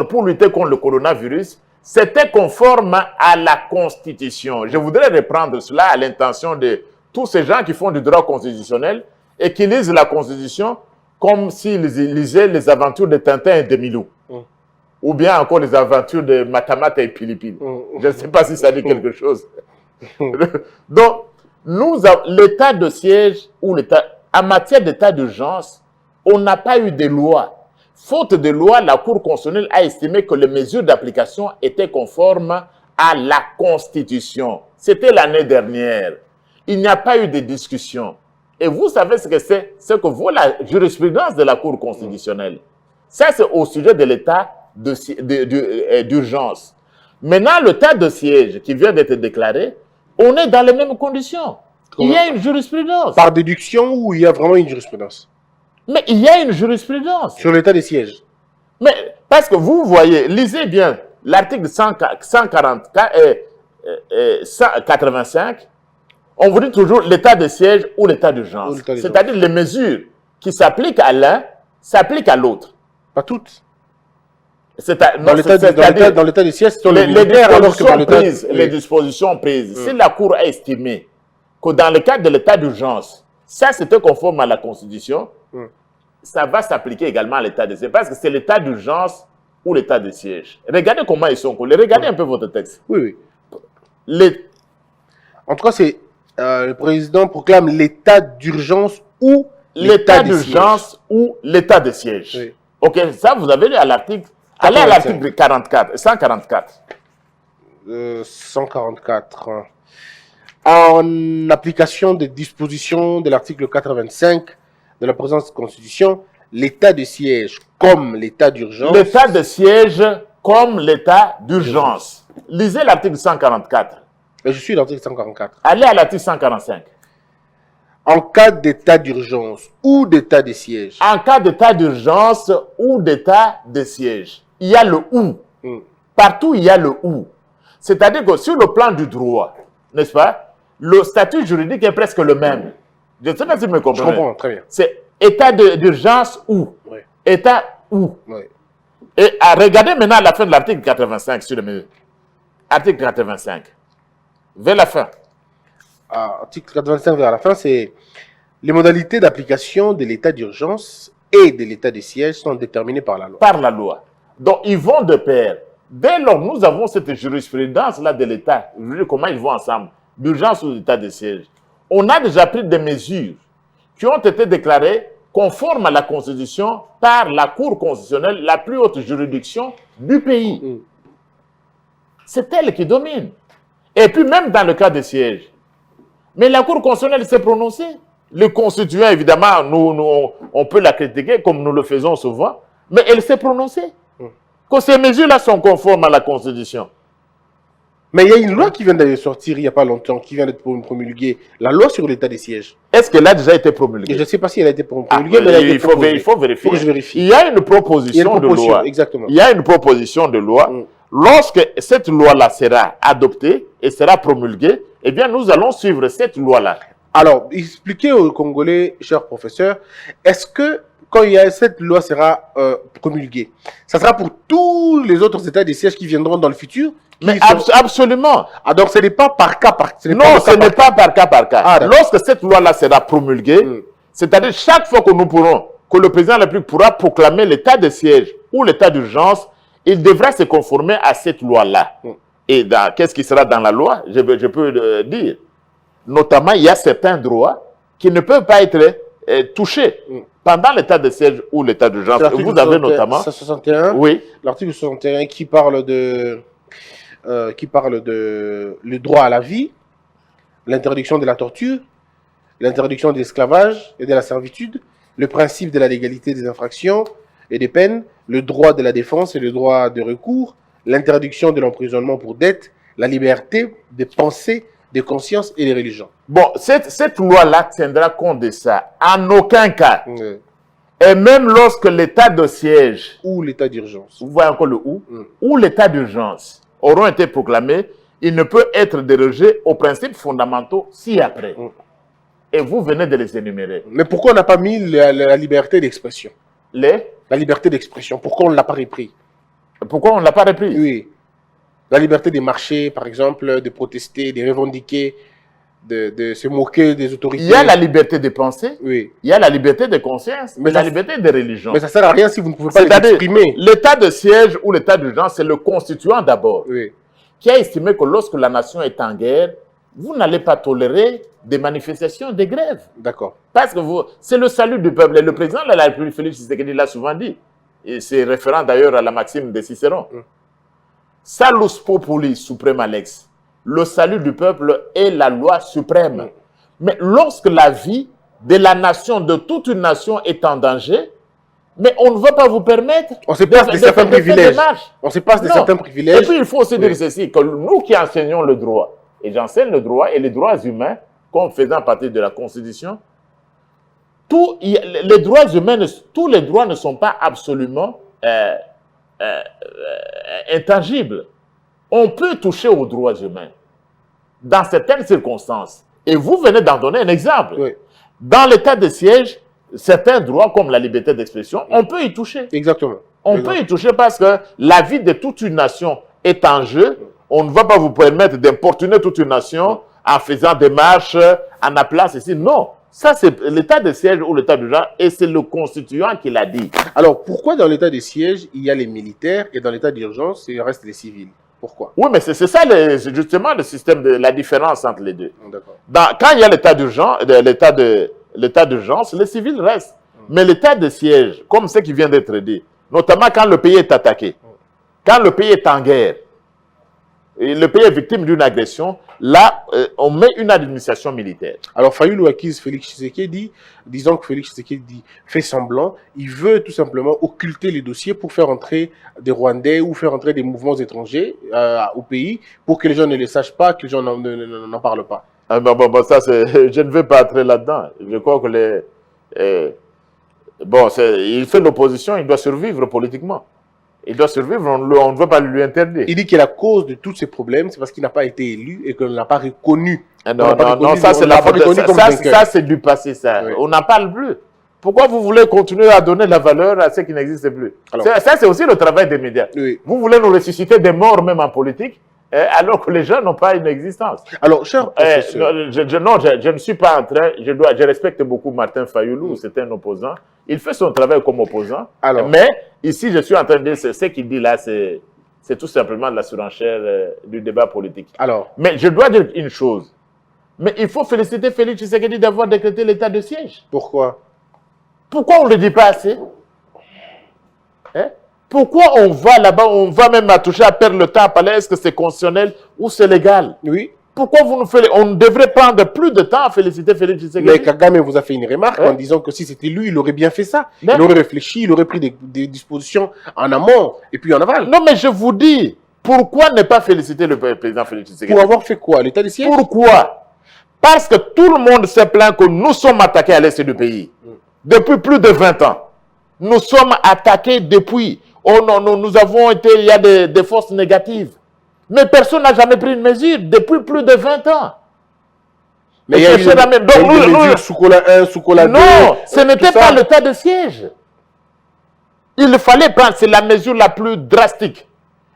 pour lutter contre le coronavirus, c'était conforme à la Constitution. Je voudrais reprendre cela à l'intention de tous ces gens qui font du droit constitutionnel et qui lisent la Constitution comme s'ils lisaient les aventures de Tintin et de Milou. Ou bien encore les aventures de Matamata et Pilipili. Je ne sais pas si ça dit quelque chose. Donc, l'état de siège ou en matière d'état d'urgence, on n'a pas eu de loi. Faute de loi, la Cour constitutionnelle a estimé que les mesures d'application étaient conformes à la Constitution. C'était l'année dernière. Il n'y a pas eu de discussion. Et vous savez ce que c'est? C'est que vaut la jurisprudence de la Cour constitutionnelle. Ça, c'est au sujet de l'état d'urgence. Maintenant, l'état de siège qui vient d'être déclaré, on est dans les mêmes conditions. Il y a une jurisprudence. Par déduction ou il y a vraiment une jurisprudence? Mais il y a une jurisprudence. Sur l'état des sièges. Mais parce que vous voyez, lisez bien l'article 185, on vous dit toujours l'état de siège ou l'état d'urgence. C'est-à-dire les mesures qui s'appliquent à l'un s'appliquent à l'autre. Pas toutes. Dans l'état de siège, c'est les dispositions prises. Si la Cour a estimé que dans le cadre de l'état d'urgence, ça c'était conforme à la Constitution, ça va s'appliquer également à l'état de siège. Parce que c'est l'état d'urgence ou l'état de siège. Regardez comment ils sont collés. Regardez un peu votre texte. Oui, oui. En tout cas, c'est le président proclame l'état d'urgence ou l'état d'urgence ou l'état de siège. Oui. Ok, ça vous avez lu à l'article. Allez à l'article 144. 144. En application des dispositions de l'article 85 de la présente Constitution, l'état de siège comme l'état d'urgence. L'état de siège comme l'état d'urgence. Lisez l'article 144. Je suis l'article 144. Allez à l'article 145. En cas d'état d'urgence ou d'état de siège. En cas d'état d'urgence ou d'état de siège, il y a le ou. Partout, il y a le ou. C'est-à-dire que sur le plan du droit, n'est-ce pas, le statut juridique est presque le même. Je ne sais pas si vous me comprenez. Je comprends, très bien. C'est état d'urgence ou. Oui. État ou. Oui. Et regardez maintenant à la fin de l'article 85 sur le milieu. Article 85. Vers la fin. Article 85 vers la fin, c'est les modalités d'application de l'état d'urgence et de l'état de siège sont déterminées par la loi. Par la loi. Donc, ils vont de pair. Dès lors, nous avons cette jurisprudence-là de l'État. Comment ils vont ensemble? D'urgence ou d'état de siège. On a déjà pris des mesures qui ont été déclarées conformes à la Constitution par la Cour constitutionnelle, la plus haute juridiction du pays. C'est elle qui domine. Et puis, même dans le cas de siège. Mais la Cour constitutionnelle s'est prononcée. Le constituant, évidemment, on peut la critiquer comme nous le faisons souvent, mais elle s'est prononcée. Que ces mesures-là sont conformes à la Constitution. Mais il y a une loi qui vient de sortir il n'y a pas longtemps, qui vient d'être promulguée, la loi sur l'état des sièges. Est-ce qu'elle a déjà été Et promulguée? je ne sais pas si elle a été Ah, promulguée, mais elle a été il faut proposée. vérifier. Faut que je vérifie. Il y a une Il y a proposition une de proposition, loi. exactement. Il y a une proposition de loi. Mm. Lorsque cette loi-là sera adoptée et sera promulguée, eh bien, nous allons suivre cette loi-là. Alors, expliquez aux Congolais, cher professeur, est-ce que quand cette loi sera promulguée, ça sera pour tous les autres états des sièges qui viendront dans le futur? Mais Qui sont- absolument. Ah, donc ce n'est pas par cas par cas. Non, ce n'est pas par cas par cas. Ah, d'accord. Lorsque cette loi-là sera promulguée, Mm. c'est-à-dire chaque fois que nous pourrons, que le président de la République pourra proclamer l'état de siège ou l'état d'urgence, il devra se conformer à cette loi-là. Mm. Et qu'est-ce qui sera dans la loi? Je peux dire. Notamment, il y a certains droits qui ne peuvent pas être touchés Mm. pendant l'état de siège ou l'état d'urgence. L'article Vous avez 61, notamment... 61, Oui. l'article 61 qui parle de le droit à la vie, l'interdiction de la torture, l'interdiction de l'esclavage et de la servitude, le principe de la légalité des infractions et des peines, le droit de la défense et le droit de recours, l'interdiction de l'emprisonnement pour dette, la liberté de pensée, de conscience et de religion. Bon, cette loi-là tiendra compte de ça. En aucun cas. Euh, Et même lorsque l'état de siège, Ou l'état d'urgence. vous voyez encore le où, Mm. ou l'état d'urgence auront été proclamés, il ne peut être dérogé aux principes fondamentaux ci-après. Mm. Et vous venez de les énumérer. Mais pourquoi on n'a pas mis la liberté d'expression? Les, La liberté d'expression, pourquoi on ne l'a pas repris? pourquoi on ne l'a pas repris? Oui. La liberté de marcher, par exemple, de protester, de revendiquer, de se moquer des autorités. Il y a la liberté de penser, Oui. il y a la liberté de conscience, Mais et la ça- liberté de religion. Mais ça ne sert à rien si vous ne pouvez pas C'est-à-dire, l'exprimer. l'état de siège ou l'état d'urgence, c'est le constituant d'abord, Oui. qui a estimé que lorsque la nation est en guerre, vous n'allez pas tolérer des manifestations, des grèves. D'accord. Parce que c'est le salut du peuple. Et le président de la République, Félix Tshisekedi, l'a souvent dit. Et c'est référent d'ailleurs à la maxime de Cicéron. Salus populi suprema lex. Le salut du peuple est la loi suprême. Mais lorsque la vie de la nation, de toute une nation est en danger, mais on ne va pas vous permettre On se passe de certains faire des privilèges. marches. On se passe de Non. certains Et privilèges. puis il faut aussi Oui. dire ceci, que nous qui enseignons le droit, et j'enseigne le droit et les droits humains, comme faisant partie de la Constitution, les droits humains, tous les droits ne sont pas absolument intangibles. On peut toucher aux droits humains dans certaines circonstances. Et vous venez d'en donner un exemple. Oui. Dans l'état de siège, certains droits comme la liberté d'expression, on peut y toucher. Exactement. On peut y toucher parce que la vie de toute une nation est en jeu. On ne va pas vous permettre d'importuner toute une nation en faisant des marches, en appelant ceci. Non, ça c'est l'état de siège ou l'état d'urgence et c'est le constituant qui l'a dit. Alors, pourquoi dans l'état de siège, il y a les militaires et dans l'état d'urgence, il reste les civils? Pourquoi? Oui, mais c'est ça justement le système de la différence entre les deux. D'accord. Quand il y a l'état d'urgence, l'état d'urgence, les civils restent. Mais l'état de siège, comme ce qui vient d'être dit, notamment quand le pays est attaqué, quand le pays est en guerre, et le pays est victime d'une agression, là, on met une administration militaire. Alors, Fayulu accuse Félix Tshisekedi, disant que Félix Tshisekedi fait semblant, il veut tout simplement occulter les dossiers pour faire entrer des Rwandais ou faire entrer des mouvements étrangers au pays pour que les gens ne le sachent pas, que les gens n'en parlent pas. Ah, bon, ça, je ne vais pas entrer là-dedans. Je crois que il fait l'opposition, il doit survivre politiquement. Il doit survivre, on ne veut pas lui interdire. Il dit que la cause de tous ces problèmes, c'est parce qu'il n'a pas été élu et qu'on ne l'a pas reconnu. Non, ça c'est la faute. Ça c'est du passé, ça. Oui. On n'en parle plus. Pourquoi vous voulez continuer à donner la valeur à ce qui n'existe plus? Alors, ça c'est aussi le travail des médias. Oui. Vous voulez nous ressusciter des morts même en politique, alors que les gens n'ont pas une existence. Alors, cher professeur, Je ne suis pas en train, je respecte beaucoup Martin Fayulu, c'est un opposant. Il fait son travail comme opposant. Alors. Mais ici, je suis en train de dire, ce qu'il dit là, c'est tout simplement de la surenchère du débat politique. alors, Mais je dois dire une chose. Mais il faut féliciter Félix Tshisekedi d'avoir décrété l'état de siège. pourquoi? Pourquoi on ne le dit pas assez? Hein? Pourquoi on va là-bas, on va même à toucher à perdre le temps à parler, est-ce que c'est constitutionnel ou c'est légal? Oui. Pourquoi vous nous faites... On devrait prendre plus de temps à féliciter Félix Tshisekedi. Mais Kagame vous a fait une remarque Hein? en disant que si c'était lui, il aurait bien fait ça. Mais- Il aurait réfléchi, il aurait pris des dispositions en amont et puis en aval. Non, mais je vous dis, Pourquoi ne pas féliciter le président Félix Tshisekedi? Pour avoir fait quoi? L'état des sièges? Pourquoi? Parce que tout le monde se plaint que nous sommes attaqués à l'est du pays. Depuis plus de 20 ans. Nous sommes attaqués depuis. Oh non, nous avons été, il y a des forces négatives. Mais personne n'a jamais pris une mesure depuis plus de 20 ans. Mais il y a eu des mesures sous Kola 1, sous Kola 2. Non, ce n'était pas l'état de siège. Il fallait prendre, c'est la mesure la plus drastique,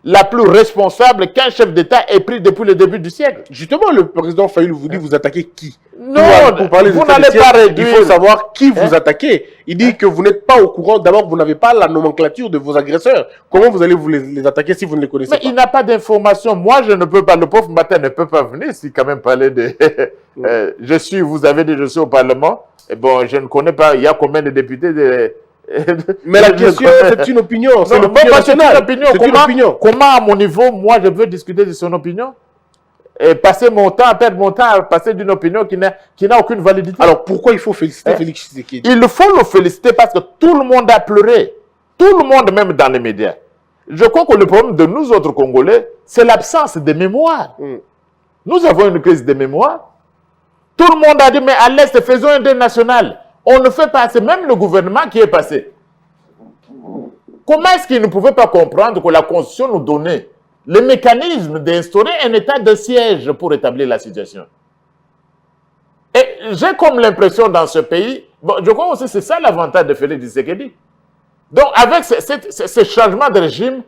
la plus responsable qu'un chef d'État ait pris depuis le début du siècle. Justement, le président Fayulu vous dit vous attaquez qui? Non, pour parler vous n'allez pas réduire. Il faut savoir qui vous attaquez. Il dit que vous n'êtes pas au courant. D'abord, vous n'avez pas la nomenclature de vos agresseurs. Comment vous allez vous les attaquer si vous ne les connaissez pas? Mais il n'a pas d'information. Moi, je ne peux pas. Le pauvre matin ne peut pas venir si quand même parler de... vous avez dit je suis au Parlement. Et bon, je ne connais pas. Il y a combien de députés Mais la question, c'est une opinion. C'est une opinion. Comment, à mon niveau, moi, je veux discuter de son opinion? Et passer mon temps, perdre mon temps à passer d'une opinion qui n'a aucune validité. Alors, pourquoi il faut féliciter Félix Tshisekedi? Il faut le féliciter parce que tout le monde a pleuré. Tout le monde, même dans les médias. Je crois que le problème de nous autres Congolais, c'est l'absence de mémoire. Nous avons une crise de mémoire. Tout le monde a dit, mais à l'Est, faisons un deuil national. On ne fait pas, c'est même le gouvernement qui est passé. Comment est-ce qu'il ne pouvait pas comprendre que la Constitution nous donnait le mécanisme d'instaurer un état de siège pour établir la situation? Et j'ai comme l'impression dans ce pays, bon, je crois aussi que c'est ça l'avantage de Félix Tshisekedi. Donc avec ce changement de régime,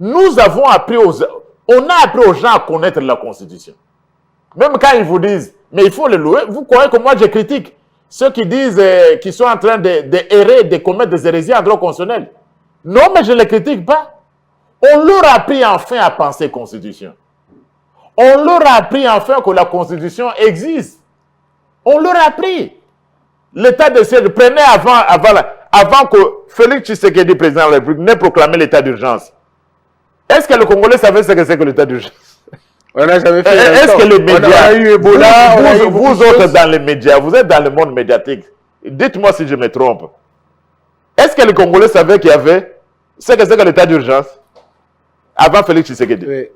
nous avons appris on a appris aux gens à connaître la Constitution. Même quand ils vous disent, mais il faut le louer, vous croyez que moi je critique ceux qui disent qu'ils sont en train d'errer, de commettre des hérésies en droit constitutionnel. Non, mais je ne les critique pas. On leur a appris enfin à penser Constitution. On leur a appris enfin que la Constitution existe. On leur a appris. L'état de siège, prenez avant que Félix Tshisekedi, président de la République, n'ait proclamé l'état d'urgence. Est-ce que le Congolais savait ce que c'est que l'état d'urgence? On n'a jamais fait. Est-ce que les médias, on a eu Ebola, vous autres dans les médias, vous êtes dans le monde médiatique. Dites-moi si je me trompe. Est-ce que les Congolais savaient qu'il y avait ce que c'est que l'état d'urgence avant Félix Tshisekedi? Oui.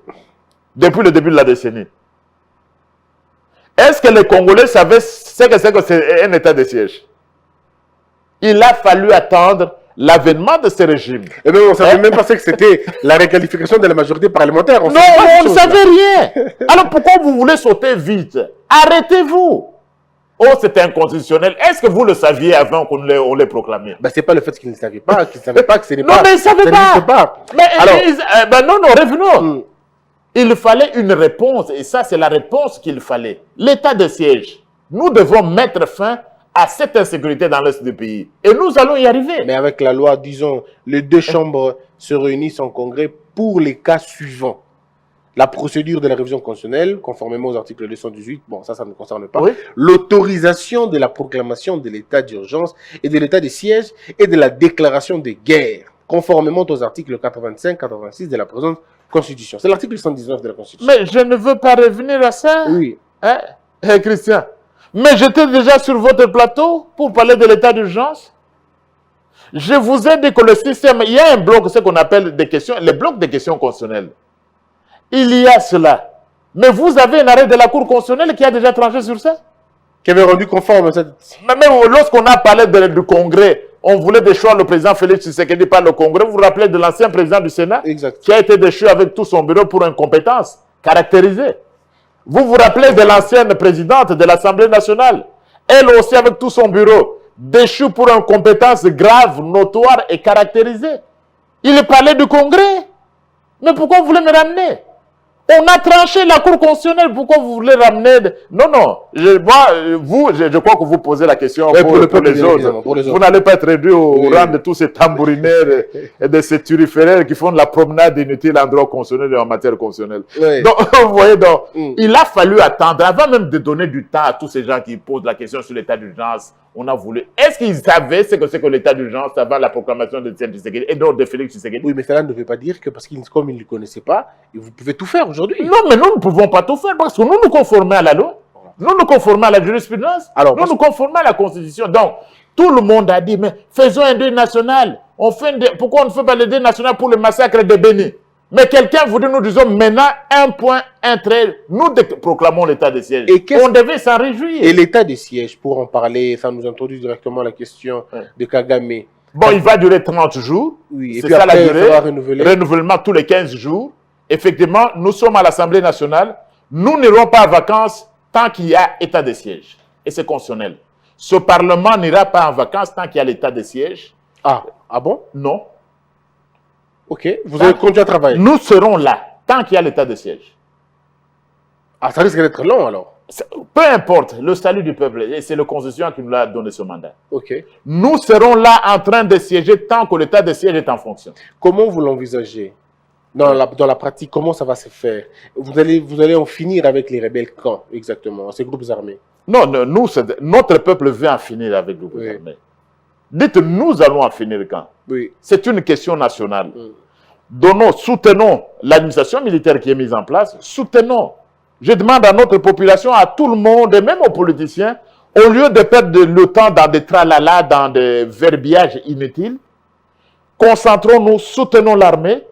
Depuis le début de la décennie. Est-ce que les Congolais savaient ce que c'est un état de siège? Il a fallu attendre l'avènement de ce régime. Et même on ne savait même pas ce que c'était la réqualification de la majorité parlementaire. On ne savait rien. Alors pourquoi vous voulez sauter vite? Arrêtez-vous. Oh, c'est inconstitutionnel. Est-ce que vous le saviez avant qu'on l'ait proclamé? Ben, c'est pas le fait qu'ils ne savaient pas, que ce n'est non, pas. Mais ils ne savaient pas. Mais alors, non, revenons. Il fallait une réponse, et ça, c'est la réponse qu'il fallait. L'état de siège. Nous devons mettre fin à cette insécurité dans l'est du pays. Et nous allons y arriver. Mais avec la loi, disons, les deux chambres se réunissent en congrès pour les cas suivants. La procédure de la révision constitutionnelle, conformément aux articles 218, bon, ça ne concerne pas. Oui. L'autorisation de la proclamation de l'état d'urgence et de l'état de siège et de la déclaration de guerre, conformément aux articles 85-86 de la présente Constitution. C'est l'article 119 de la Constitution. Mais je ne veux pas revenir à ça. Oui. Hein? Christian, mais j'étais déjà sur votre plateau pour parler de l'état d'urgence. Je vous ai dit que le système, il y a un bloc, ce qu'on appelle des questions, les blocs des questions constitutionnelles. Il y a cela. Mais vous avez un arrêt de la Cour constitutionnelle qui a déjà tranché sur ça. Qui avait rendu conforme cette... Mais même lorsqu'on a parlé du Congrès, on voulait déchoir le président Félix Tshisekedi par le Congrès. Vous vous rappelez de l'ancien président du Sénat? Exact. Qui a été déchu avec tout son bureau pour incompétence caractérisée. Vous vous rappelez de l'ancienne présidente de l'Assemblée nationale? Elle aussi avec tout son bureau, déchu pour incompétence grave, notoire et caractérisée. Il parlait du Congrès. Mais pourquoi vous voulez me ramener? On a tranché la Cour constitutionnelle. Pourquoi vous voulez ramener... Non, je crois que vous posez la question pour les autres. Vous n'allez pas être réduit au rang de tous ces tambourinaires et de ces turiféraires qui font de la promenade inutile en droit constitutionnel et en matière constitutionnelle. Oui. Donc, vous voyez, il a fallu attendre, avant même de donner du temps à tous ces gens qui posent la question sur l'état d'urgence. On a voulu... Est-ce qu'ils savaient ce que c'est que l'état d'urgence avant la proclamation de Tshisekedi et donc de Félix Tshisekedi? Oui, mais cela ne veut pas dire que parce qu'ils, comme ils ne le connaissaient pas, vous pouvez tout faire aujourd'hui. Non, mais nous ne pouvons pas tout faire parce que nous nous conformons à la loi. Nous nous conformons à la jurisprudence. Alors, nous nous conformons à la Constitution. Donc, tout le monde a dit, mais faisons un deuil national. Pourquoi on ne fait pas le deuil national pour le massacre de Béni? Mais quelqu'un vous dit, nous disons maintenant un point, un trait, nous proclamons l'état de siège. Et on devait s'en réjouir. Et l'état de siège, pour en parler, ça nous introduit directement la question de Kagame. Bon, il va durer 30 jours. Oui, et c'est puis ça après, la durée. Il faudra renouveler. Renouvellement tous les 15 jours. Effectivement, nous sommes à l'Assemblée nationale. Nous n'irons pas en vacances tant qu'il y a état de siège. Et c'est constitutionnel. Ce Parlement n'ira pas en vacances tant qu'il y a l'état de siège. Ah bon? Non. Ok, vous allez continuer à travailler. Nous serons là tant qu'il y a l'état de siège. Ah, ça risque d'être long alors. Peu importe, le salut du peuple, et c'est le Constitution qui nous a donné ce mandat. Ok. Nous serons là en train de siéger tant que l'état de siège est en fonction. Comment vous l'envisagez dans la pratique, comment ça va se faire? Vous allez en finir avec les rebelles quand exactement, ces groupes armés? Non, notre peuple veut en finir avec les groupes armés. Dites, nous allons en finir quand? Oui. C'est une question nationale. Soutenons l'administration militaire qui est mise en place, soutenons. Je demande à notre population, à tout le monde, et même aux politiciens, au lieu de perdre le temps dans des tralala, dans des verbiages inutiles, concentrons-nous, soutenons l'armée,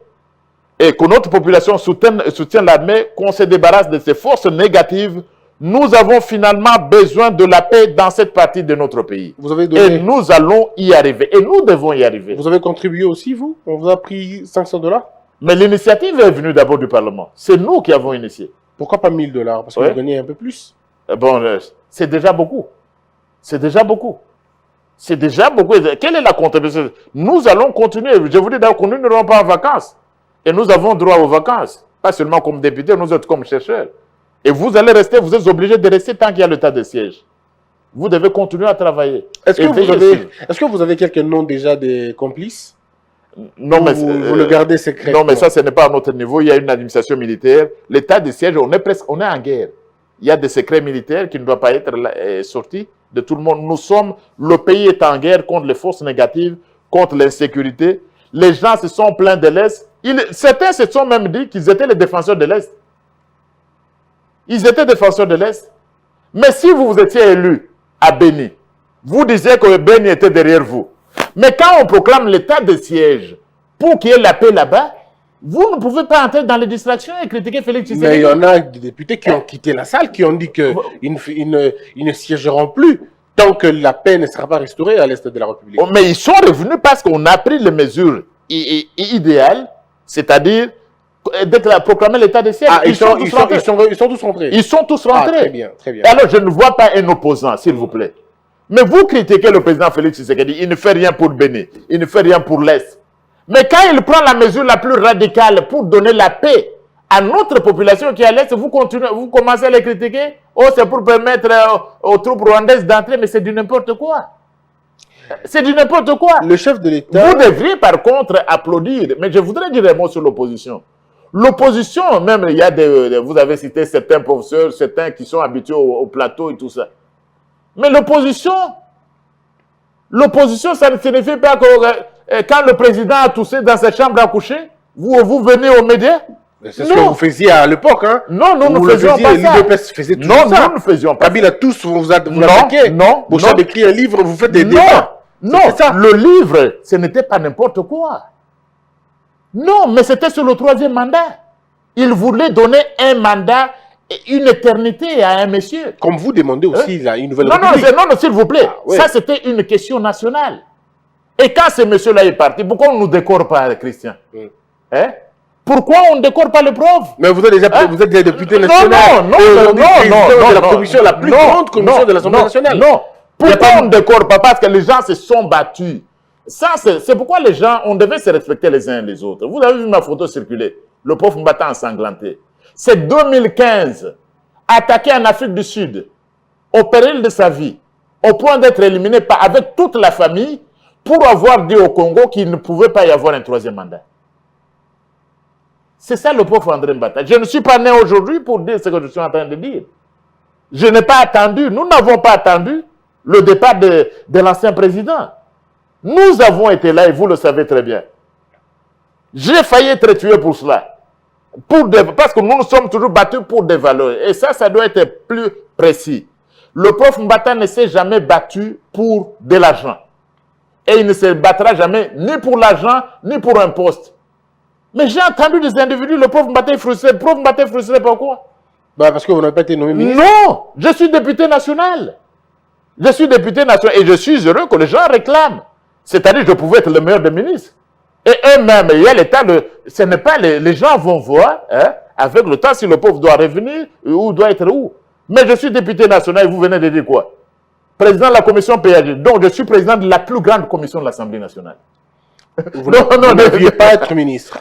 et que notre population soutienne l'armée, qu'on se débarrasse de ces forces négatives. Nous avons finalement besoin de la paix dans cette partie de notre pays. Vous avez donné... Et nous allons y arriver. Et nous devons y arriver. Vous avez contribué aussi, vous? On vous a pris $500? Mais l'initiative est venue d'abord du Parlement. C'est nous qui avons initié. Pourquoi pas $1000? Parce que vous gagnez un peu plus. Bon, c'est déjà beaucoup. C'est déjà beaucoup. C'est déjà beaucoup. Quelle est la contribution? Nous allons continuer. Je vous dis d'ailleurs que nous n'irons pas en vacances. Et nous avons droit aux vacances. Pas seulement comme députés, nous autres comme chercheurs. Et vous allez rester, vous êtes obligés de rester tant qu'il y a l'état de siège. Vous devez continuer à travailler. Est-ce que vous avez quelques noms déjà des complices? Non, mais vous le gardez secret. Non, mais ça, ce n'est pas à notre niveau. Il y a une administration militaire. L'état de siège, on est en guerre. Il y a des secrets militaires qui ne doivent pas être sortis de tout le monde. Le pays est en guerre contre les forces négatives, contre l'insécurité. Les gens se sont plaints de l'Est. Certains se sont même dit qu'ils étaient les défenseurs de l'Est. Ils étaient défenseurs de l'Est. Mais si vous étiez élu à Béni, vous disiez que Béni était derrière vous. Mais quand on proclame l'état de siège pour qu'il y ait la paix là-bas, vous ne pouvez pas entrer dans les distractions et critiquer Félix Tshisekedi. Mais il y en a des députés qui ont quitté la salle, qui ont dit qu'ils ne siégeront plus tant que la paix ne sera pas restaurée à l'Est de la République. Mais ils sont revenus parce qu'on a pris les mesures idéales, c'est-à-dire proclamer l'état de siège. Ils sont tous rentrés. Ils sont tous rentrés. Très bien, très bien. Alors, je ne vois pas un opposant, s'il vous plaît. Mais vous critiquez le président Félix Tshisekedi, il ne fait rien pour Béni, il ne fait rien pour l'Est. Mais quand il prend la mesure la plus radicale pour donner la paix à notre population qui est à l'Est, vous commencez à les critiquer. Oh, c'est pour permettre aux troupes rwandaises d'entrer, mais c'est du n'importe quoi. C'est du n'importe quoi. Le chef de l'État... Vous devriez par contre applaudir, mais je voudrais dire un mot sur l'opposition. L'opposition, même, il y a vous avez cité certains professeurs, certains qui sont habitués au plateau et tout ça. Mais l'opposition, ça ne signifie pas que quand le président a toussé dans sa chambre à coucher, vous venez aux médias. C'est ce que vous faisiez à l'époque, hein? Non, nous ne faisions pas ça. L'UDPS faisait tout ça. Non, nous ne faisions pas ça. Kabila tous, vous l'attaquez. Non. Vous avez écrit un livre, vous faites des débats. Non, le livre, ce n'était pas n'importe quoi. Non, mais c'était sur le 3e mandat. Il voulait donner un mandat et une éternité à un monsieur. Comme vous demandez aussi une nouvelle république. Non, s'il vous plaît. Ouais. Ça, c'était une question nationale. Et quand ce monsieur-là est parti, pourquoi on ne nous décore pas, Christian? Pourquoi on ne décore pas le prof? Mais vous êtes déjà député national. Non. De la commission la plus grande commission de l'Assemblée nationale. Non. Pourquoi on ne décore pas? Parce que les gens se sont battus. Ça, c'est pourquoi les gens, on devait se respecter les uns les autres. Vous avez vu ma photo circuler. Le prof Mbata ensanglanté. C'est 2015, attaqué en Afrique du Sud, au péril de sa vie, au point d'être éliminé avec toute la famille, pour avoir dit au Congo qu'il ne pouvait pas y avoir un 3e mandat. C'est ça le prof André Mbata. Je ne suis pas né aujourd'hui pour dire ce que je suis en train de dire. Je n'ai pas attendu, nous n'avons pas attendu le départ de l'ancien président. Nous avons été là et vous le savez très bien. J'ai failli être tué pour cela. Parce que nous nous sommes toujours battus pour des valeurs. Et ça doit être plus précis. Le prof Mbata ne s'est jamais battu pour de l'argent. Et il ne se battra jamais ni pour l'argent, ni pour un poste. Mais j'ai entendu des individus, le pauvre Mbaté est frustré. Le pauvre Mbaté est frustré pourquoi? Bah, parce que vous n'avez pas été nommé ministre. Non, je suis député national. Je suis député national et je suis heureux que les gens réclament. C'est-à-dire que je pouvais être le meilleur des ministres. Et eux-mêmes, il y a l'état, ce n'est pas les gens vont voir, hein, avec le temps, si le pauvre doit revenir ou doit être où. Mais je suis député national et vous venez de dire quoi? Président de la commission PAG. Donc, je suis président de la plus grande commission de l'Assemblée nationale. Vous ne deviez pas être ministre.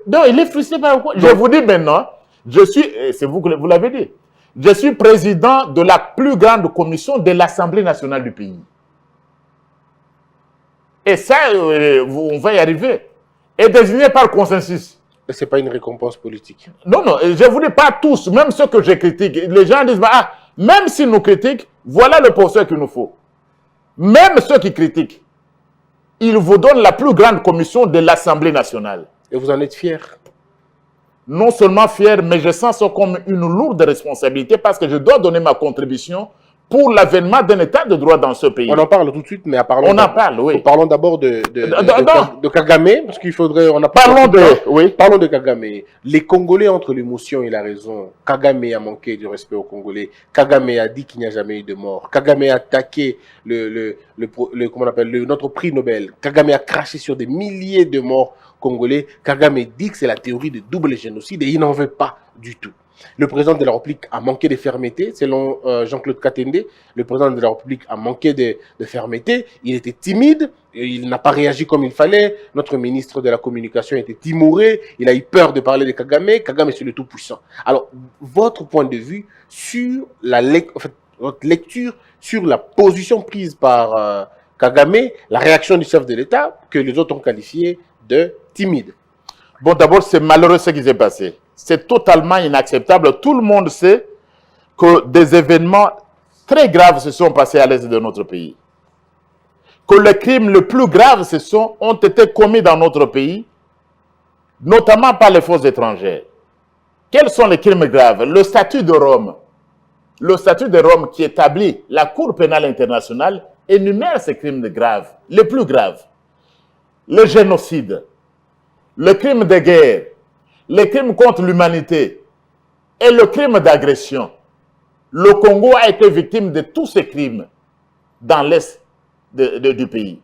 Non, il est frustré par quoi? Je vous dis maintenant, je suis, c'est vous que vous l'avez dit, je suis président de la plus grande commission de l'Assemblée nationale du pays. Et ça, on va y arriver. Et désigné par consensus. Ce n'est pas une récompense politique. Non, je vous dis pas tous, même ceux que je critique. Les gens disent, ah, même s'ils nous critiquent, voilà le procès qu'il nous faut. Même ceux qui critiquent, ils vous donnent la plus grande commission de l'Assemblée nationale. Et vous en êtes fier? Non seulement fier, mais je sens ça comme une lourde responsabilité parce que je dois donner ma contribution pour l'avènement d'un état de droit dans ce pays. On en parle tout de suite, mais parlons d'abord de Kagame, parce qu'il faudrait... Parlons de Kagame. Les Congolais entre l'émotion et la raison. Kagame a manqué du respect aux Congolais. Kagame a dit qu'il n'y a jamais eu de mort. Kagame a attaqué notre prix Nobel. Kagame a craché sur des milliers de morts congolais. Kagame dit que c'est la théorie de double génocide et il n'en veut pas du tout. Le président de la République a manqué de fermeté, selon Jean-Claude Katende. Le président de la République a manqué de fermeté. Il était timide, il n'a pas réagi comme il fallait. Notre ministre de la Communication était timoré, il a eu peur de parler de Kagame. Kagame est le tout-puissant. Alors, votre point de vue sur votre lecture sur la position prise par Kagame, la réaction du chef de l'État, que les autres ont qualifié de timide. Bon, d'abord, c'est malheureux ce qui s'est passé. C'est totalement inacceptable. Tout le monde sait que des événements très graves se sont passés à l'est de notre pays. Que les crimes les plus graves ont été commis dans notre pays, notamment par les forces étrangères. Quels sont les crimes graves? Le statut de Rome. Le statut de Rome qui établit la Cour pénale internationale énumère ces crimes graves, les plus graves. Le génocide, le crime de guerre, les crimes contre l'humanité et le crime d'agression. Le Congo a été victime de tous ces crimes dans l'est du pays.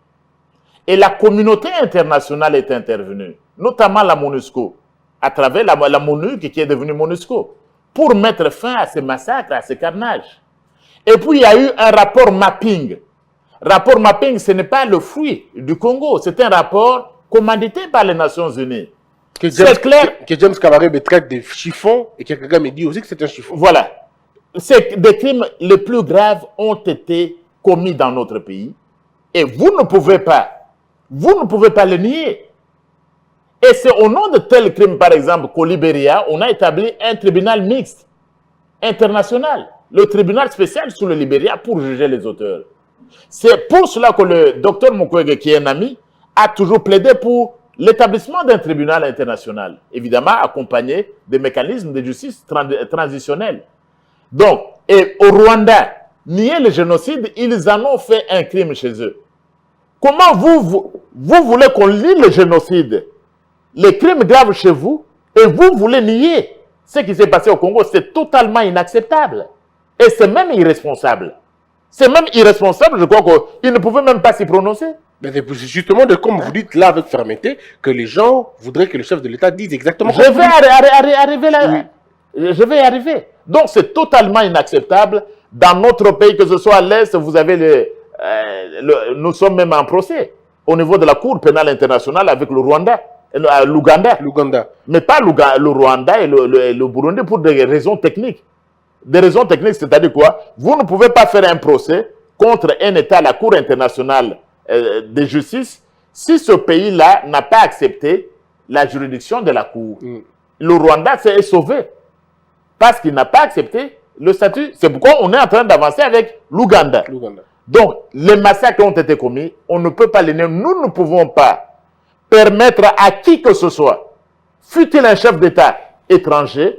Et la communauté internationale est intervenue, notamment la MONUSCO, à travers la MONUC qui est devenue MONUSCO, pour mettre fin à ces massacres, à ces carnages. Et puis il y a eu un rapport mapping. Rapport mapping, ce n'est pas le fruit du Congo, c'est un rapport commandité par les Nations Unies. C'est clair. Que James Kabarebe traite des chiffons et que Kagame dit aussi que c'est un chiffon. Voilà. Des crimes les plus graves ont été commis dans notre pays et vous ne pouvez pas les nier. Et c'est au nom de tels crimes, par exemple, qu'au Libéria, on a établi un tribunal mixte international, le tribunal spécial sur le Libéria pour juger les auteurs. C'est pour cela que le docteur Mukwege, qui est un ami, a toujours plaidé pour l'établissement d'un tribunal international, évidemment accompagné des mécanismes de justice transitionnels. Donc, et au Rwanda, nier le génocide, ils en ont fait un crime chez eux. Comment vous voulez qu'on lie le génocide, les crimes graves chez vous, et vous voulez nier ce qui s'est passé au Congo? C'est totalement inacceptable. Et c'est même irresponsable. C'est même irresponsable, je crois qu'ils ne pouvaient même pas s'y prononcer. C'est justement comme vous dites là avec fermeté, que les gens voudraient que le chef de l'État dise exactement... Je vais arriver là. Oui. Je vais y arriver. Donc c'est totalement inacceptable. Dans notre pays, que ce soit à l'Est, vous avez nous sommes même en procès au niveau de la Cour pénale internationale avec le Rwanda, l'Ouganda. Mais pas le Rwanda et le Burundi pour des raisons techniques. Des raisons techniques, c'est-à-dire quoi? Vous ne pouvez pas faire un procès contre un État à la Cour internationale de justice si ce pays-là n'a pas accepté la juridiction de la Cour. Le Rwanda s'est sauvé parce qu'il n'a pas accepté le statut. C'est pourquoi on est en train d'avancer avec l'Ouganda. Donc, les massacres ont été commis, on ne peut pas les nier. Nous ne pouvons pas permettre à qui que ce soit, fût-il un chef d'État étranger,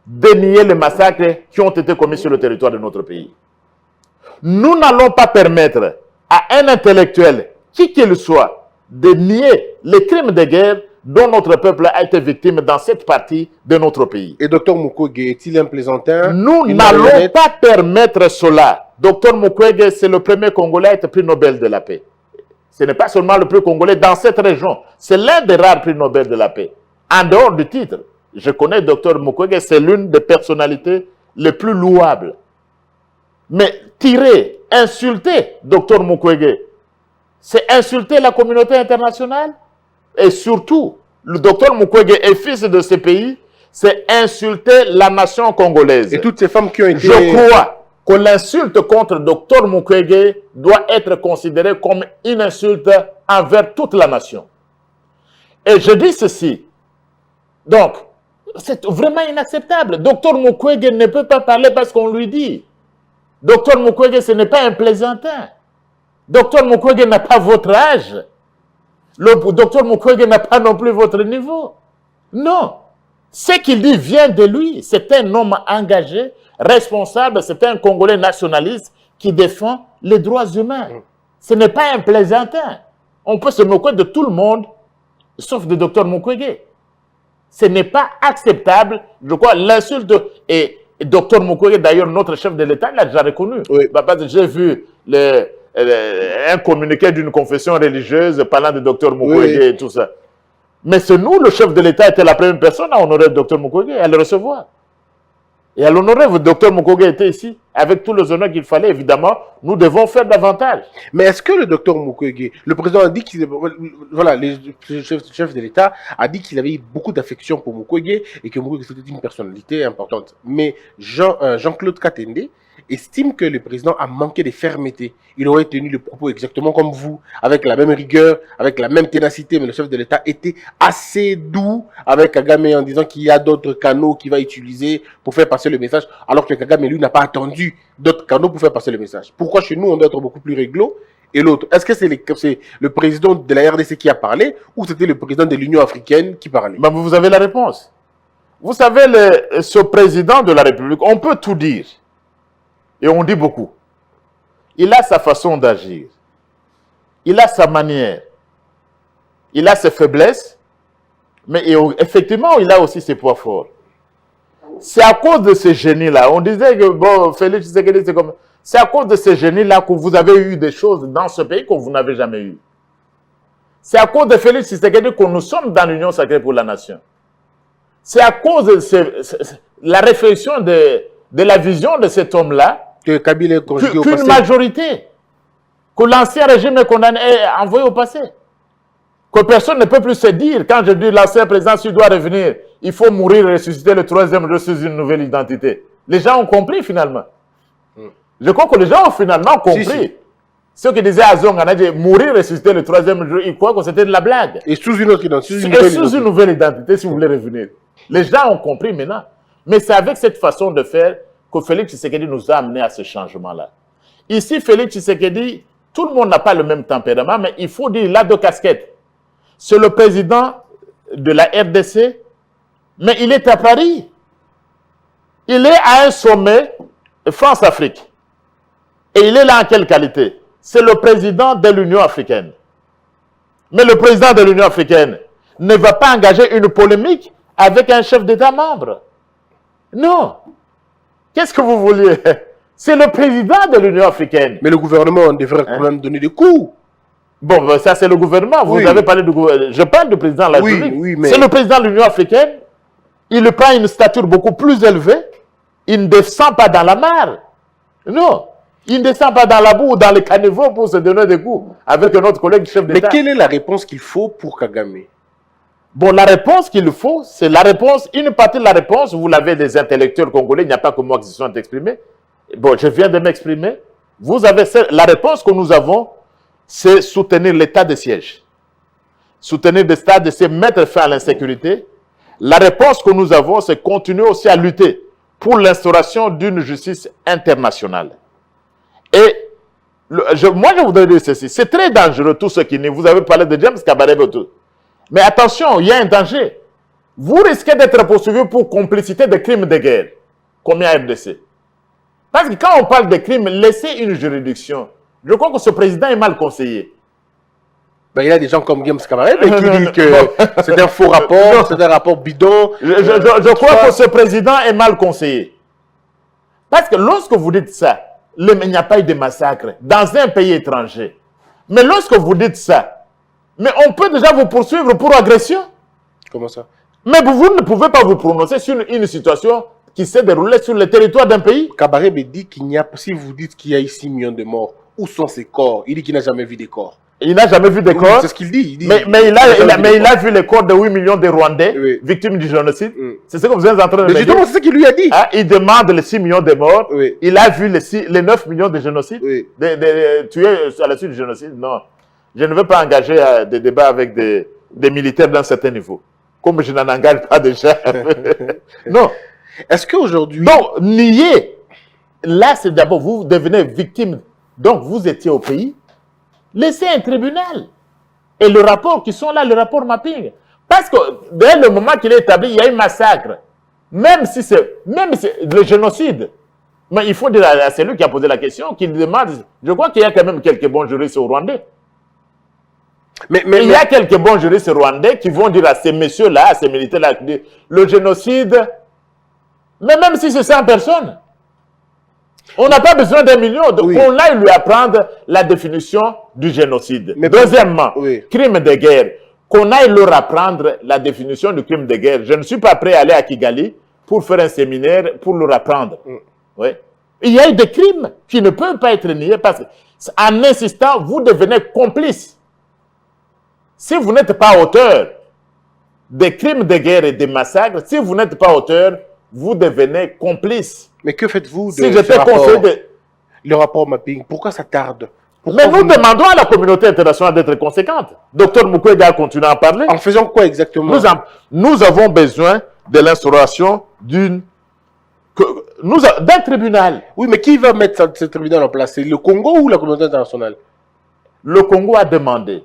de nier les massacres qui ont été commis sur le territoire de notre pays. Nous n'allons pas permettre à un intellectuel, qui qu'il soit, de nier les crimes de guerre dont notre peuple a été victime dans cette partie de notre pays. Et Dr Mukwege est-il un plaisantin? Nous Une n'allons marionnette? pas permettre cela. Dr Mukwege, c'est le premier Congolais à être prix Nobel de la paix. Ce n'est pas seulement le prix congolais dans cette région, c'est l'un des rares prix Nobel de la paix. En dehors du titre, je connais Dr Mukwege, c'est l'une des personnalités les plus louables. Mais tirer, insulter Dr Mukwege, c'est insulter la communauté internationale. Et surtout, le docteur Mukwege est fils de ce pays, c'est insulter la nation congolaise. Et toutes ces femmes qui ont été... Je crois que l'insulte contre docteur Mukwege doit être considérée comme une insulte envers toute la nation. Et je dis ceci. Donc, c'est vraiment inacceptable. Docteur Mukwege ne peut pas parler parce qu'on lui dit. Docteur Mukwege, ce n'est pas un plaisantin. Docteur Mukwege n'a pas votre âge. Le docteur Mukwege n'a pas non plus votre niveau. Non. Ce qu'il dit vient de lui. C'est un homme engagé, responsable, c'est un Congolais nationaliste qui défend les droits humains. Ce n'est pas un plaisantin. On peut se moquer de tout le monde, sauf de docteur Mukwege. Ce n'est pas acceptable. Je crois l'insulte. Et docteur Mukwege, d'ailleurs, notre chef de l'État, l'a déjà reconnu. Oui. Parce que j'ai vu un communiqué d'une confession religieuse parlant de docteur Mukwege Oui. et tout ça. Mais c'est nous, le chef de l'État, était la première personne à honorer le docteur Mukwege, à le recevoir. Et à l'honorer, le docteur Mukwege était ici, avec tous les honneurs qu'il fallait. Évidemment, nous devons faire davantage. Mais est-ce que le docteur Mukwege, le président a dit qu'il... Voilà, le chef de l'État a dit qu'il avait eu beaucoup d'affection pour Mukwege et que Mukwege c'était une personnalité importante. Mais Jean-Claude Katende estime que le président a manqué de fermeté. Il aurait tenu le propos exactement comme vous, avec la même rigueur, avec la même ténacité, mais le chef de l'État était assez doux avec Kagame en disant qu'il y a d'autres canaux qu'il va utiliser pour faire passer le message, alors que Kagame, lui, n'a pas attendu d'autres canaux pour faire passer le message. Pourquoi chez nous, on doit être beaucoup plus réglo et l'autre? Est-ce que c'est le président de la RDC qui a parlé ou c'était le président de l'Union africaine qui parlait? Ben, vous avez la réponse. Vous savez, ce président de la République, on peut tout dire. Et on dit beaucoup. Il a sa façon d'agir. Il a sa manière. Il a ses faiblesses. Mais effectivement, il a aussi ses points forts. C'est à cause de ce génie-là. On disait que, bon, Félix Tshisekedi, c'est comme... C'est à cause de ce génie-là que vous avez eu des choses dans ce pays que vous n'avez jamais eu. C'est à cause de Félix Tshisekedi que nous sommes dans l'Union sacrée pour la nation. C'est à cause de la réflexion de la vision de cet homme-là Que Kabila est conjugué au qu'une passé. majorité, que l'ancien régime est condamné, est envoyé au passé. Que personne ne peut plus se dire, quand je dis l'ancien président, s'il doit revenir, il faut mourir et ressusciter le troisième jour sous une nouvelle identité. Les gens ont compris finalement. Je crois que les gens ont finalement compris. Si. Ceux qui disaient à Zongana, mourir et ressusciter le troisième jour, ils croient que c'était de la blague. Et sous une autre identité. Et sous une nouvelle identité, si vous voulez revenir. Les gens ont compris maintenant. Mais c'est avec cette façon de faire que Félix Tshisekedi nous a amené à ce changement-là. Ici, Félix Tshisekedi, tout le monde n'a pas le même tempérament, mais il faut dire, il a deux casquettes. C'est le président de la RDC, mais il est à Paris. Il est à un sommet France-Afrique. Et il est là en quelle qualité? C'est le président de l'Union africaine. Mais le président de l'Union africaine ne va pas engager une polémique avec un chef d'État membre. Non. Qu'est-ce que vous vouliez? C'est le président de l'Union africaine. Mais le gouvernement devrait quand même donner des coups. Bon, ben, ça c'est le gouvernement. Vous Oui. avez parlé du gouvernement. Je parle du président de la Oui, République. oui, mais- C'est le président de l'Union africaine. Il prend une stature beaucoup plus élevée. Il ne descend pas dans la mare. Non. Il ne descend pas dans la boue ou dans les caniveaux pour se donner des coups avec notre collègue chef Mais d'État. quelle est la réponse qu'il faut pour Kagame? Bon, la réponse qu'il faut, c'est la réponse, une partie de la réponse, vous l'avez des intellectuels congolais, il n'y a pas que moi qui se sont exprimés. Bon, je viens de m'exprimer. Vous avez la réponse que nous avons, c'est soutenir l'état de siège. Soutenir l'état de siège, mettre fin à l'insécurité. La réponse que nous avons, c'est continuer aussi à lutter pour l'instauration d'une justice internationale. Et moi, je voudrais dire ceci. C'est très dangereux, tout ce qui n'est. Vous avez parlé de James Kabarebe, tout. Mais attention, il y a un danger. Vous risquez d'être poursuivi pour complicité de crimes de guerre, comme à RDC. Parce que quand on parle de crimes, laissez une juridiction. Je crois que ce président est mal conseillé. Ben, il y a des gens comme Guillaume Cabaret qui disent que c'est un faux rapport, c'est un rapport bidon. Je crois que ce président est mal conseillé. Parce que lorsque vous dites ça, il n'y a pas eu de massacre dans un pays étranger. Mais lorsque vous dites ça, mais on peut déjà vous poursuivre pour agression. Comment ça? Mais vous ne pouvez pas vous prononcer sur une situation qui s'est déroulée sur le territoire d'un pays. Kabaré me dit qu'il n'y a, si vous dites qu'il y a eu 6 millions de morts, où sont ces corps? Il dit qu'il n'a jamais vu des corps. Il n'a jamais vu des corps. C'est ce qu'il dit. Mais il a vu les corps de 8 millions de Rwandais victimes du génocide. C'est ce que vous êtes en train de me dire. Justement, c'est ce qu'il lui a dit. Ah, il demande les 6 millions de morts. Il a vu les 9 millions de génocides. De tués à la suite du génocide. Non. Je ne veux pas engager des débats avec des militaires d'un certain niveau. Comme je n'en engage pas déjà. Non. Est-ce qu'aujourd'hui... Donc, nier, là, c'est d'abord, vous devenez victime. Donc, vous étiez au pays. Laissez un tribunal. Et le rapport qui sont là, le rapport mapping. Parce que dès le moment qu'il est établi, il y a eu massacre. Même si c'est le génocide. Mais il faut dire à celui qui a posé la question, qu'il demande, je crois qu'il y a quand même quelques bons juristes au Rwandais. Mais il y a quelques bons juristes rwandais qui vont dire à ces messieurs-là, à ces militaires-là, le génocide, mais même si c'est 100 personnes, on n'a pas besoin d'un million, on aille lui apprendre la définition du génocide. Mais deuxièmement, crime de guerre, qu'on aille leur apprendre la définition du crime de guerre. Je ne suis pas prêt à aller à Kigali pour faire un séminaire pour leur apprendre. Il y a eu des crimes qui ne peuvent pas être niés parce qu'en insistant, vous devenez complice. Si vous n'êtes pas auteur des crimes de guerre et des massacres, si vous n'êtes pas auteur, vous devenez complice. Mais que faites-vous de si j'étais conseiller le rapport mapping? Pourquoi ça tarde? Mais nous demandons à la communauté internationale d'être conséquente. Docteur Mukwege a continué à en parler. En faisant quoi exactement? Nous avons besoin de l'instauration d'un tribunal. Oui, mais qui va mettre ce tribunal en place? C'est le Congo ou la communauté internationale? Le Congo a demandé.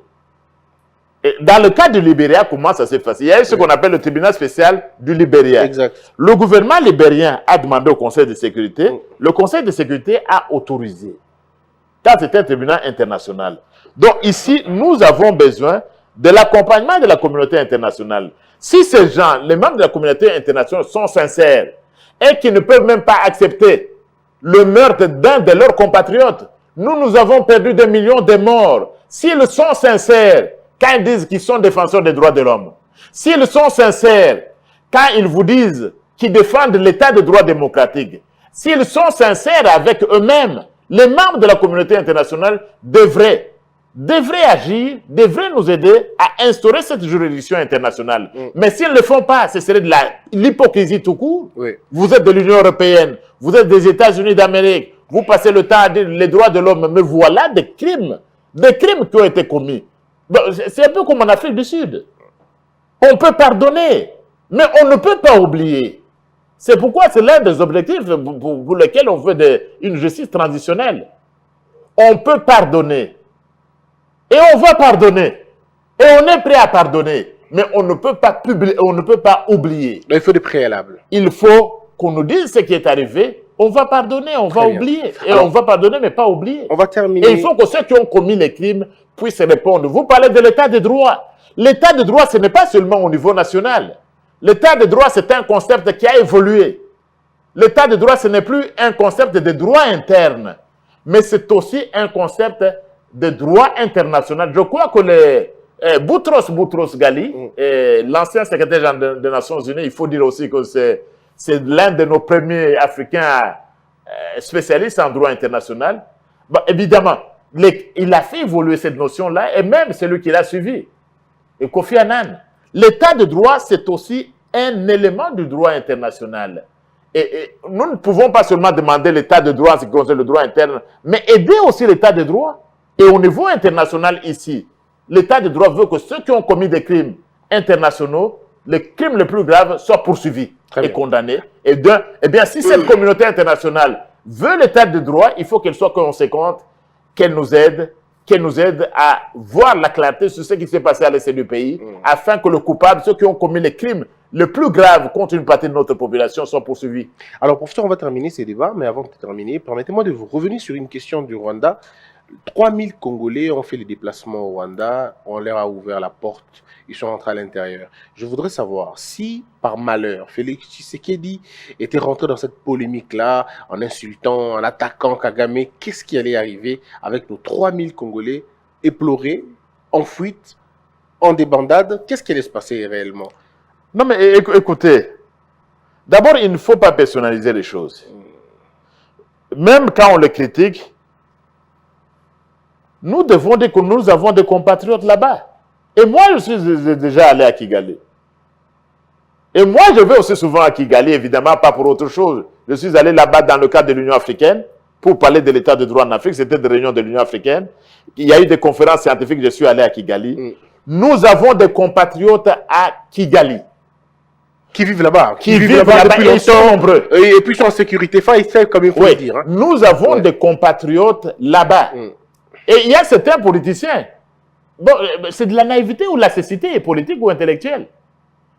Et dans le cas du Libéria, comment ça s'est passé? Il y a eu ce qu'on appelle le tribunal spécial du Libéria. Exact. Le gouvernement libérien a demandé au Conseil de sécurité. Le Conseil de sécurité a autorisé. Car c'est un tribunal international. Donc ici, nous avons besoin de l'accompagnement de la communauté internationale. Si ces gens, les membres de la communauté internationale sont sincères et qui ne peuvent même pas accepter le meurtre d'un de leurs compatriotes, nous avons perdu des millions de morts. S'ils sont sincères, quand ils disent qu'ils sont défenseurs des droits de l'homme, s'ils sont sincères, quand ils vous disent qu'ils défendent l'état de droit démocratique, s'ils sont sincères avec eux-mêmes, les membres de la communauté internationale devraient agir, devraient nous aider à instaurer cette juridiction internationale. Mais s'ils ne le font pas, ce serait de l'hypocrisie tout court. Vous êtes de l'Union européenne, vous êtes des États-Unis d'Amérique, vous passez le temps à dire les droits de l'homme, mais voilà des crimes qui ont été commis. C'est un peu comme en Afrique du Sud. On peut pardonner, mais on ne peut pas oublier. C'est pourquoi c'est l'un des objectifs pour lesquels on veut une justice transitionnelle. On peut pardonner. Et on va pardonner. Et on est prêt à pardonner. Mais on ne peut pas oublier. Il faut des préalables. Il faut qu'on nous dise ce qui est arrivé. On va pardonner, on va oublier. Et on va pardonner, mais pas oublier. On va terminer. Et il faut que ceux qui ont commis les crimes puissent répondre. Vous parlez de l'état de droit. L'état de droit, ce n'est pas seulement au niveau national. L'état de droit, c'est un concept qui a évolué. L'état de droit, ce n'est plus un concept de droit interne, mais c'est aussi un concept de droit international. Je crois que Boutros Ghali, l'ancien secrétaire général des Nations Unies, il faut dire aussi que c'est l'un de nos premiers Africains spécialistes en droit international. Bon, évidemment, il a fait évoluer cette notion-là, et même celui qui l'a suivi, et Kofi Annan. L'état de droit, c'est aussi un élément du droit international. Et nous ne pouvons pas seulement demander l'état de droit en ce qui concerne le droit interne, mais aider aussi l'état de droit. Et au niveau international ici, l'état de droit veut que ceux qui ont commis des crimes internationaux, les crimes les plus graves, soient poursuivis et condamnés. Et bien, si cette communauté internationale veut l'état de droit, il faut qu'elle soit conséquente, qu'elle nous aide à voir la clarté sur ce qui s'est passé à l'est du pays, afin que le coupable, ceux qui ont commis les crimes les plus graves contre une partie de notre population, soient poursuivis. Alors, professeur, on va terminer ces débats, mais avant de terminer, permettez-moi de vous revenir sur une question du Rwanda. 3000 Congolais ont fait les déplacements au Rwanda, on leur a ouvert la porte, ils sont rentrés à l'intérieur. Je voudrais savoir si, par malheur, Félix Tshisekedi était rentré dans cette polémique-là, en insultant, en attaquant Kagame, qu'est-ce qui allait arriver avec nos 3000 Congolais éplorés, en fuite, en débandade? Qu'est-ce qui allait se passer réellement? Non, mais écoutez, d'abord, il ne faut pas personnaliser les choses. Même quand on les critique, nous devons dire que nous avons des compatriotes là-bas. Et moi, je suis déjà allé à Kigali. Et moi, je vais aussi souvent à Kigali, évidemment, pas pour autre chose. Je suis allé là-bas dans le cadre de l'Union africaine pour parler de l'état de droit en Afrique. C'était des réunions de l'Union africaine. Il y a eu des conférences scientifiques, je suis allé à Kigali. Nous avons des compatriotes à Kigali. Qui vivent là-bas. Qui vivent là-bas depuis et ils sont nombreux. Et puis ils sont en sécurité. Enfin, ils savent comme il faut le dire. Hein. Nous avons des compatriotes là-bas. Et il y a certains politiciens. Bon, c'est de la naïveté ou de la cécité politique ou intellectuelle.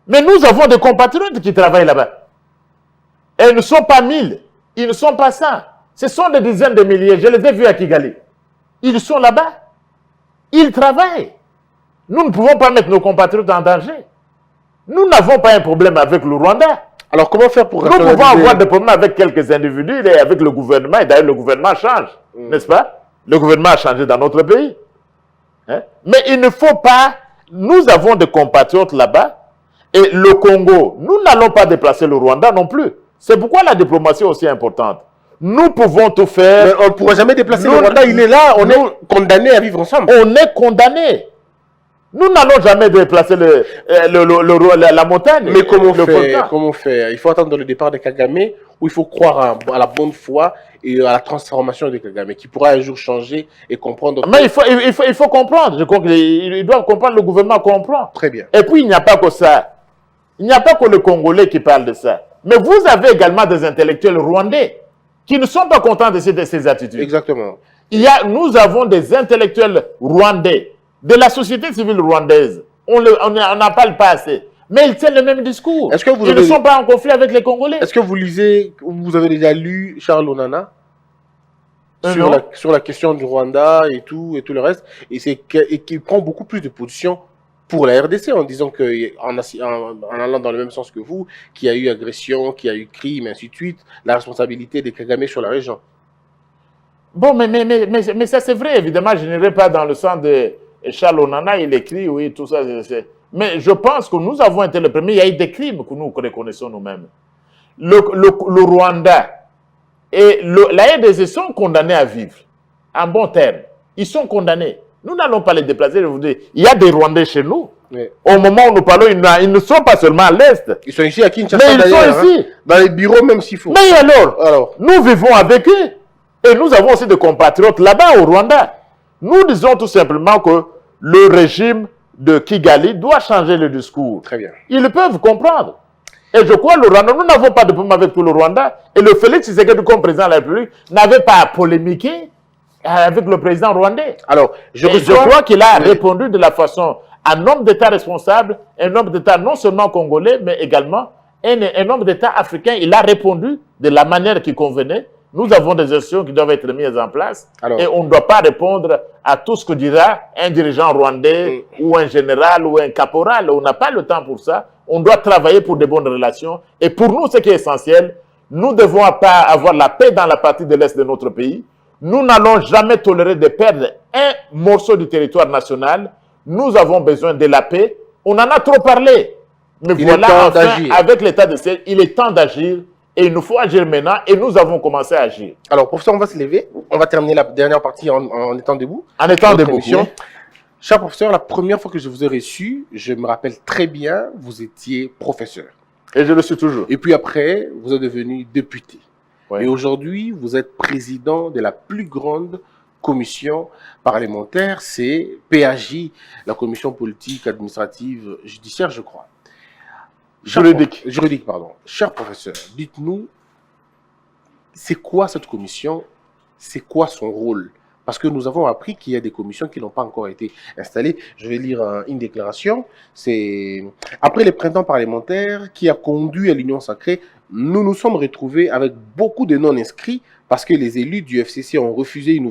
Mais nous avons des compatriotes qui travaillent là-bas. Et ils ne sont pas 1000. Ils ne sont pas 100. Ce sont des dizaines de milliers. Je les ai vus à Kigali. Ils sont là-bas. Ils travaillent. Nous ne pouvons pas mettre nos compatriotes en danger. Nous n'avons pas un problème avec le Rwanda. Alors comment faire pour Nous pouvons avoir des problèmes avec quelques individus et avec le gouvernement. Et d'ailleurs, le gouvernement change. N'est-ce pas? Le gouvernement a changé dans notre pays. Hein? Mais il ne faut pas... Nous avons des compatriotes là-bas. Et le Congo, nous n'allons pas déplacer le Rwanda non plus. C'est pourquoi la diplomatie est aussi importante. Nous pouvons tout faire. Mais on ne pourra jamais déplacer le Rwanda. Il est là. On est condamnés à vivre ensemble. On est condamnés. Nous n'allons jamais déplacer la montagne. Mais comment faire? Il faut attendre le départ de Kagame ou il faut croire à la bonne foi et à la transformation de Kagame qui pourra un jour changer et comprendre. Mais il faut comprendre. Je crois qu'ils doivent comprendre, le gouvernement comprend. Très bien. Et puis il n'y a pas que ça. Il n'y a pas que le Congolais qui parle de ça. Mais vous avez également des intellectuels rwandais qui ne sont pas contents de ces attitudes. Exactement. Nous avons des intellectuels rwandais de la société civile rwandaise. On n'en parle pas assez. Mais ils tiennent le même discours. Ils ne sont pas en conflit avec les Congolais. Est-ce que vous avez déjà lu Charles Onana sur la question du Rwanda et tout le reste, et qui prend beaucoup plus de position pour la RDC en disant en allant dans le même sens que vous, qu'il y a eu agression, qu'il y a eu crime, et ainsi de suite, la responsabilité des Kagame sur la région. Bon, mais ça c'est vrai, évidemment, je n'irai pas dans le sens de Charles Onana, il écrit, oui, tout ça. Mais je pense que nous avons été les premiers, il y a eu des crimes que nous reconnaissons nous-mêmes. Le Rwanda et la RDC sont condamnés à vivre, en bon terme. Ils sont condamnés. Nous n'allons pas les déplacer, je vous dis. Il y a des Rwandais chez nous. Oui. Au moment où nous parlons, ils ne sont pas seulement à l'Est. Ils sont ici à Kinshasa. Mais ils sont ici. Dans les bureaux même s'il faut. Mais alors, nous vivons avec eux. Et nous avons aussi des compatriotes là-bas au Rwanda. Nous disons tout simplement que le régime de Kigali doit changer le discours. Très bien. Ils peuvent comprendre. Et je crois le Rwanda, nous n'avons pas de problème avec tout le Rwanda. Et le Félix Tshisekedi comme président de la République n'avait pas à polémiquer avec le président rwandais. Alors, je crois qu'il a répondu de la façon, un homme d'État responsable, un homme d'État non seulement congolais, mais également un homme d'État africain. Il a répondu de la manière qui convenait. Nous avons des institutions qui doivent être mises en place. Et on ne doit pas répondre à tout ce que dira un dirigeant rwandais ou un général ou un caporal. On n'a pas le temps pour ça. On doit travailler pour de bonnes relations. Et pour nous, ce qui est essentiel, nous devons pas avoir la paix dans la partie de l'Est de notre pays. Nous n'allons jamais tolérer de perdre un morceau du territoire national. Nous avons besoin de la paix. On en a trop parlé. Mais voilà, enfin, avec l'état de siège, il est temps d'agir. Et il nous faut agir maintenant. Et nous avons commencé à agir. Alors, professeur, on va se lever. On va terminer la dernière partie en étant debout. En étant debout. Oui. Cher professeur, la première fois que je vous ai reçu, je me rappelle très bien, vous étiez professeur. Et je le suis toujours. Et puis après, vous êtes devenu député. Ouais. Et aujourd'hui, vous êtes président de la plus grande commission parlementaire, c'est PAJ, la commission politique, administrative, judiciaire, je crois. Juridique, pardon. Cher professeur, dites-nous, c'est quoi cette commission? C'est quoi son rôle? Parce que nous avons appris qu'il y a des commissions qui n'ont pas encore été installées. Je vais lire une déclaration. C'est après les printemps parlementaires qui a conduit à l'union sacrée, nous nous sommes retrouvés avec beaucoup de non-inscrits parce que les élus du FCC ont refusé une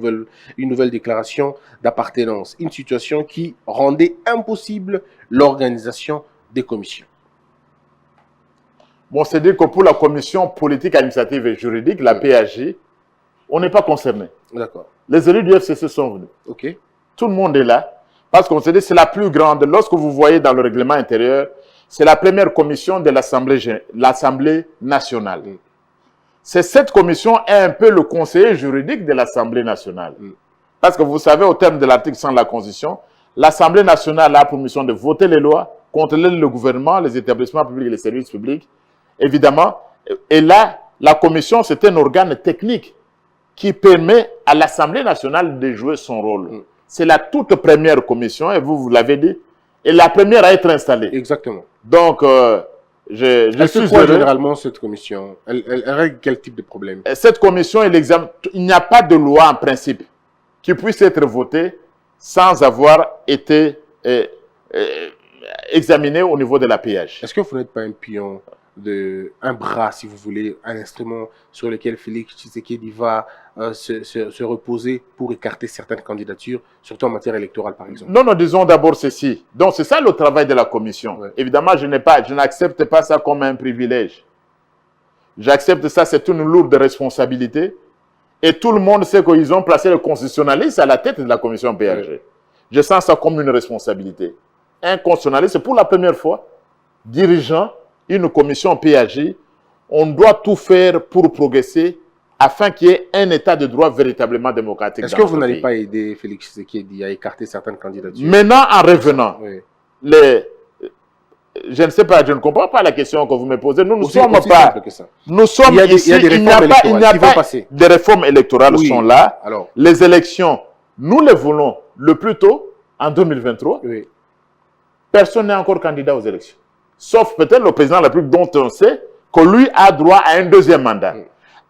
nouvelle déclaration d'appartenance. Une situation qui rendait impossible l'organisation des commissions. Bon, c'est dire que pour la commission politique, administrative et juridique, la PAJ, on n'est pas concerné. D'accord. Les élus du FCC sont venus. OK. Tout le monde est là. Parce qu'on se dit c'est la plus grande. Lorsque vous voyez dans le règlement intérieur, c'est la première commission de l'Assemblée nationale. C'est cette commission est un peu le conseiller juridique de l'Assemblée nationale. Parce que vous savez, au terme de l'article 100 de la Constitution, l'Assemblée nationale a pour mission de voter les lois, contrôler le gouvernement, les établissements publics et les services publics, évidemment. Et là, la commission, c'est un organe technique qui permet à l'Assemblée nationale de jouer son rôle. C'est la toute première commission, et vous l'avez dit, et la première à être installée. Exactement. Donc, je suis quoi heureux. généralement cette commission? Elle règle quel type de problème? Cette commission, il n'y a pas de loi en principe qui puisse être votée sans avoir été examinée au niveau de la PAJ. Est-ce que vous n'êtes pas un pion, un bras, si vous voulez, un instrument sur lequel Félix Tshisekedi va se reposer pour écarter certaines candidatures, surtout en matière électorale, par exemple? Non, disons d'abord ceci. Donc, c'est ça le travail de la commission. Ouais. Évidemment, je n'accepte pas ça comme un privilège. J'accepte ça, c'est une lourde responsabilité. Et tout le monde sait qu'ils ont placé le constitutionnaliste à la tête de la commission PAJ. Ouais. Je sens ça comme une responsabilité. Un constitutionnaliste, c'est pour la première fois, dirigeant une commission PAJ, on doit tout faire pour progresser afin qu'il y ait un état de droit véritablement démocratique. Est-ce que vous n'allez pas aider Félix Tshisekedi à écarter certaines candidatures? Maintenant, en revenant, Oui. je ne sais pas, je ne comprends pas la question que vous me posez. Nous ne Aussi sommes simple pas. que ça. Nous sommes ici. Il n'y a pas des réformes électorales Oui. sont là. Alors, Les élections, nous les voulons le plus tôt, en 2023. oui. Personne n'est encore candidat aux élections. Sauf peut-être le président de la République dont on sait que lui a droit à un deuxième mandat.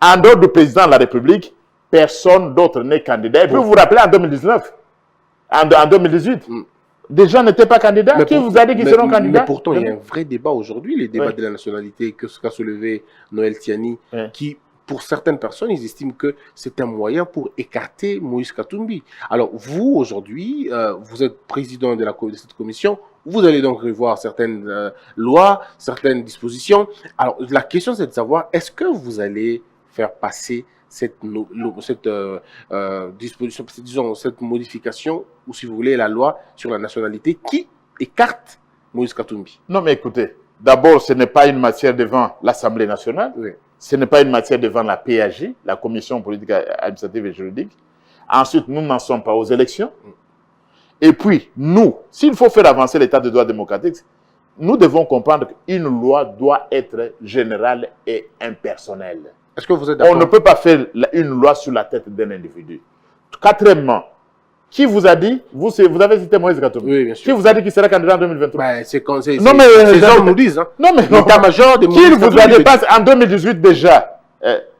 En dehors du président de la République, personne d'autre n'est candidat. Et puis vous vous rappelez en 2019, en 2018, des gens n'étaient pas candidats. Qui vous a dit qu'ils seront candidats? Mais pourtant, il y a un vrai débat aujourd'hui, les débats de la nationalité, que ce qu'a soulevé Noël Tiani, qui, pour certaines personnes, ils estiment que c'est un moyen pour écarter Moïse Katumbi. Alors, vous, aujourd'hui, vous êtes président de cette commission, vous allez donc revoir certaines lois, certaines dispositions. Alors, la question, c'est de savoir, est-ce que vous allez faire passer cette disposition, disons, cette modification, ou si vous voulez, la loi sur la nationalité qui écarte Moïse Katumbi? Non, mais écoutez, d'abord, ce n'est pas une matière devant l'Assemblée nationale. Oui. Ce n'est pas une matière devant la PAJ, la Commission politique, administrative et juridique. Ensuite, nous n'en sommes pas aux élections. Et puis, nous, s'il faut faire avancer l'état de droit démocratique, nous devons comprendre qu'une loi doit être générale et impersonnelle. Est-ce que vous êtes d'accord? On ne peut pas faire une loi sur la tête d'un individu. Quatrièmement, qui vous a dit, vous avez cité Moïse Katumbi, Oui, bien sûr. qui vous a dit qu'il sera candidat en 2023? Ben, c'est quand Non, mais ces hommes nous disent. Hein. Non, mais L'état-major de qui Moïse vous a Katumbi dit en 2018 déjà,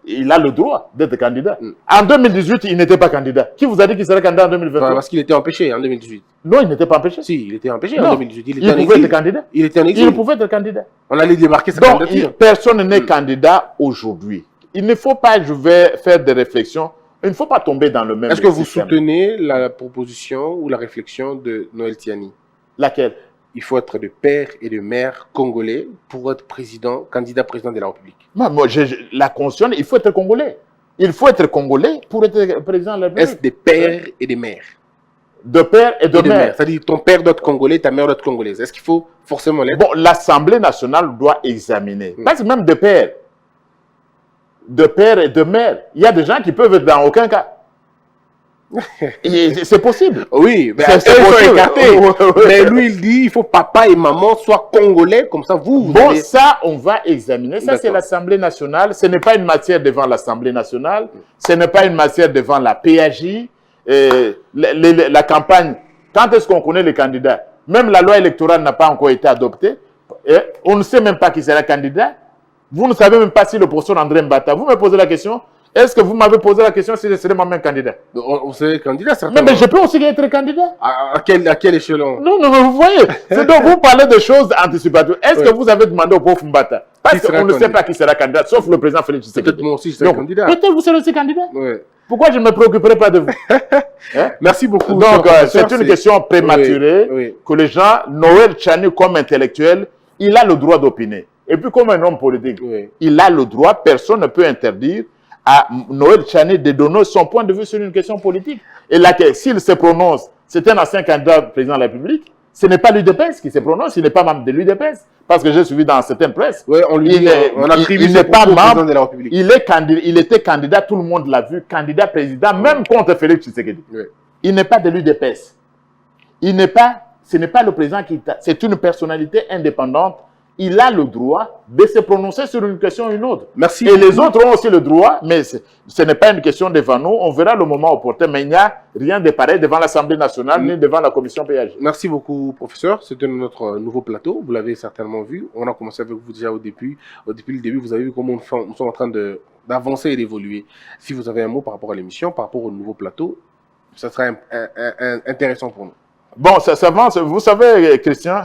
il a le droit d'être candidat. En 2018, il n'était pas candidat. Qui vous a dit qu'il serait candidat en 2023? Parce qu'il était empêché en 2018. Non, il n'était pas empêché. Si, il était empêché Non. en 2018. Il était Il en pouvait exil. être candidat. Il était en exil. Il pouvait être candidat. On allait démarquer sa Donc, candidature. personne n'est candidat aujourd'hui. Il ne faut pas, je vais faire des réflexions, il ne faut pas tomber dans le même Est-ce que vous système. soutenez la proposition ou la réflexion de Noël Tiani? Laquelle? Il faut être de père et de mère congolais pour être candidat président de la République. Moi, la conscience, il faut être congolais. Il faut être congolais pour être président de la République. Est-ce des pères et des mères? De père et de mère. C'est-à-dire ton père doit être congolais, ta mère doit être congolaise. Est-ce qu'il faut forcément l'être? Bon, l'Assemblée nationale doit examiner. Parce que même de père et de mère, il y a des gens qui peuvent être dans aucun cas. C'est possible. Oui, mais C'est eux, ils sont possible. écartés. Mais lui, il dit il faut papa et maman soient congolais, comme ça vous Bon, allez... ça, on va examiner. Ça, c'est D'accord. l'Assemblée nationale. Ce n'est pas une matière devant l'Assemblée nationale. Ce n'est pas une matière devant la PAJ. La campagne, quand est-ce qu'on connaît les candidats? Même la loi électorale n'a pas encore été adoptée. On ne sait même pas qui sera candidat. Vous ne savez même pas si le professeur André Mbata, vous me posez la question, Est-ce que vous m'avez posé la question si je serais moi-même candidat? On serait candidat, certainement. Mais je peux aussi être candidat. À quel échelon? Non, mais vous voyez, c'est donc vous parlez de choses anticipatoires. Est-ce que vous avez demandé au pauvre Mbata? Parce qu'on ne sait pas qui sera candidat, sauf le président Félix Tshisekedi. Peut-être moi aussi, je serai candidat. Peut-être vous serez aussi candidat. Ouais. Pourquoi je ne me préoccuperai pas de vous? Hein? Merci beaucoup. Donc, c'est une question prématurée que les gens, Noël Tchani comme intellectuel, il a le droit d'opiner. Et puis comme un homme politique, il a le droit, personne ne peut interdire à Noël Tchani de donner son point de vue sur une question politique. Et là, s'il se prononce, c'est un ancien candidat président de la République, ce n'est pas l'UDPS qui se prononce, il n'est pas membre de l'UDPS. Parce que j'ai suivi dans certaines presses. Ouais, il n'est pas membre de la République. Il était candidat, tout le monde l'a vu, candidat président, même contre Félix Tshisekedi. Il n'est pas de l'UDPS. Ce n'est pas le président c'est une personnalité indépendante. Il a le droit de se prononcer sur une question ou une autre. Merci. Et les autres ont aussi le droit, mais ce n'est pas une question devant nous. On verra le moment opportun, mais il n'y a rien de pareil devant l'Assemblée nationale ni devant la commission PAG. Merci beaucoup, professeur. C'était notre nouveau plateau. Vous l'avez certainement vu. On a commencé avec vous déjà depuis le début. Vous avez vu comment nous sommes en train d'avancer et d'évoluer. Si vous avez un mot par rapport à l'émission, par rapport au nouveau plateau, ça sera intéressant pour nous. Bon, ça avance. Vous savez, Christian,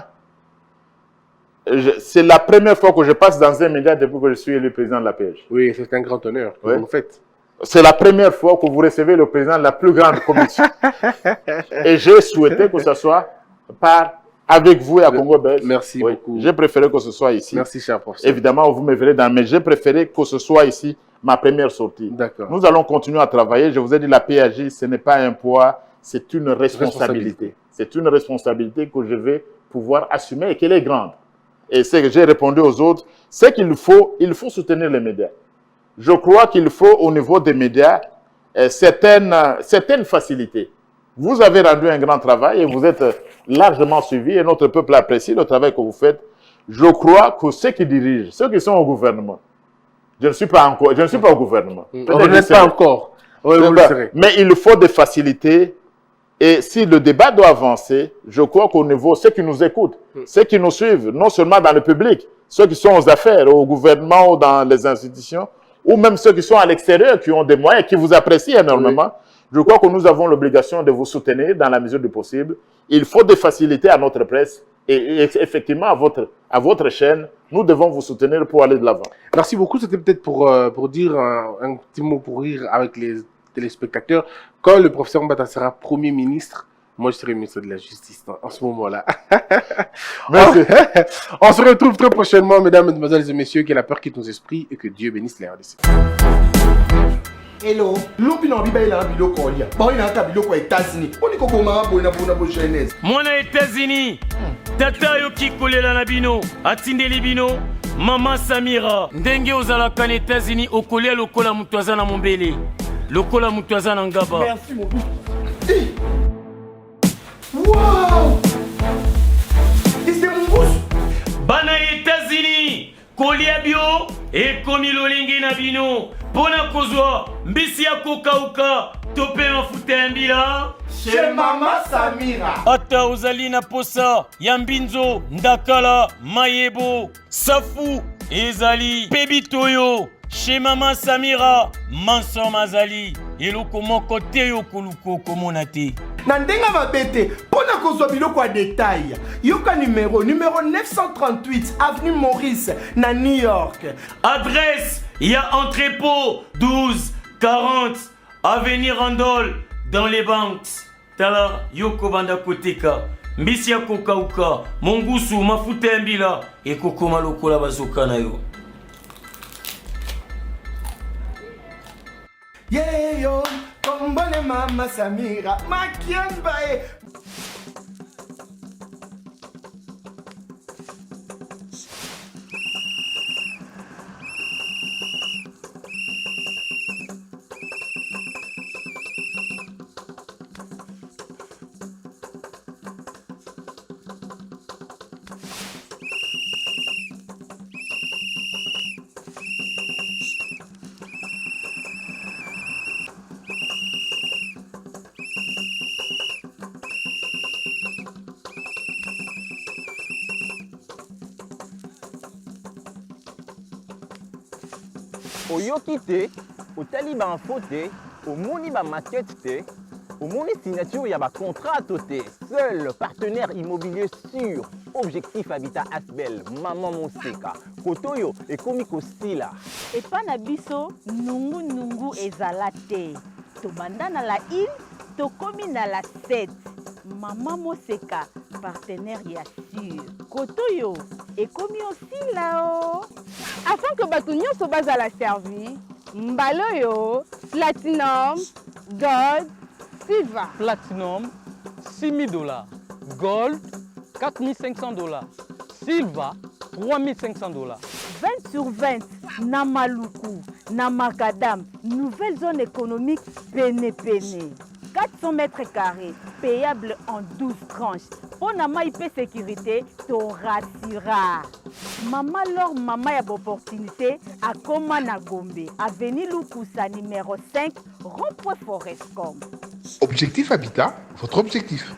c'est la première fois que je passe dans un média depuis que je suis élu président de la PAG. Oui, c'est un grand honneur que vous nous faites. C'est la première fois que vous recevez le président de la plus grande commission. Et j'ai souhaité que ce soit avec vous et à Congo Belge. Merci beaucoup. J'ai préféré que ce soit ici. Merci, cher professeur. Évidemment, vous me verrez mais j'ai préféré que ce soit ici ma première sortie. D'accord. Nous allons continuer à travailler. Je vous ai dit, la PAG, ce n'est pas un poids, c'est une responsabilité. C'est une responsabilité que je vais pouvoir assumer et qu'elle est grande. Et c'est que j'ai répondu aux autres, c'est qu'il faut soutenir les médias. Je crois qu'il faut au niveau des médias certaines facilités. Vous avez rendu un grand travail et vous êtes largement suivi et notre peuple apprécie le travail que vous faites. Je crois que ceux qui dirigent, ceux qui sont au gouvernement, je ne suis pas au gouvernement. Vous n'êtes pas encore. Oui, vous le serez. Mais il faut des facilités. Et si le débat doit avancer, je crois qu'au niveau, ceux qui nous écoutent, ceux qui nous suivent, non seulement dans le public, ceux qui sont aux affaires, au gouvernement ou dans les institutions, ou même ceux qui sont à l'extérieur, qui ont des moyens, qui vous apprécient énormément, je crois que nous avons l'obligation de vous soutenir dans la mesure du possible. Il faut des facilités à notre presse et effectivement à votre chaîne. Nous devons vous soutenir pour aller de l'avant. Merci beaucoup. C'était peut-être pour dire un petit mot pour rire avec les téléspectateurs. Quand le professeur Mbata sera Premier ministre, moi je serai ministre de la Justice en ce moment-là. On se retrouve très prochainement, mesdames, mesdemoiselles et messieurs. Que la peur quitte nos esprits et que Dieu bénisse les RDC. Hello. Lupi na biba ila biloko olia. Ba ina ta biloko États-Unis. Oni ko boma bona jeunesse. Mwana États-Unis. Tata yo kikolela na bino, atindeli bino. Mama Samira, ndenge ozalaka na États-Unis okolia lokola mutu aza na mombele. Lokola mutu aza na ngaba. Merci mon bouche. Wow! C'est mon bouche. Bana États-Unis, kolia bio ekomi lolingi na bino. Pona kozwa mbisi ya kokauka tope mafuta ya mbila Chez Mama Samira. ata ozali na posa ya mbinzo ndakala mayebo safu ezali pebitoyo chez Mama Samira manso mazali eloko moko te yo koluko komona te Na ndenga mabete, pona kozwa biloko ya détail. Yoka numéro 938 avenue Maurice na New York. adresse ya entrepôt 12 40 avenue Randol dans les banques tala yoko banda koteka mbisi ya kokauka mongusu mafuta ya mbila ekokoma lokola bazoka na yo. Yeah yo, kombone Mama Samira, makiamba e. oyoki te otali info te, omoni maquette te, omoni signature ya contrat te. Seul partenaire immobilier sûr, Objectif Habitat Asbel, Maman Moseka. Kotoyo ekomi kosila. Epa na biso nungu ezala te. Tobanda na la île, tokomi na la 7. Maman Moseka, partenaire ya sûr. Kotoyo ekomi osila o. Afin que bato nyonso bazala servi, mbaloyo, platinum, gold, silver. Platinum, $6,000. Gold, $4,500. Silver, $3,500. 20 sur 20, na Maluku, na Macadam, nouvelle zone économique Pene. 400 mètres carrés, payable en 12 tranches. Pour na maïpe sécurité, to rassura. Maman Laure, maman y a opportunité à Koma na Gombe, avenue Lukusa numéro 5, rond-point Forestcom. Objectif Habitat, votre objectif.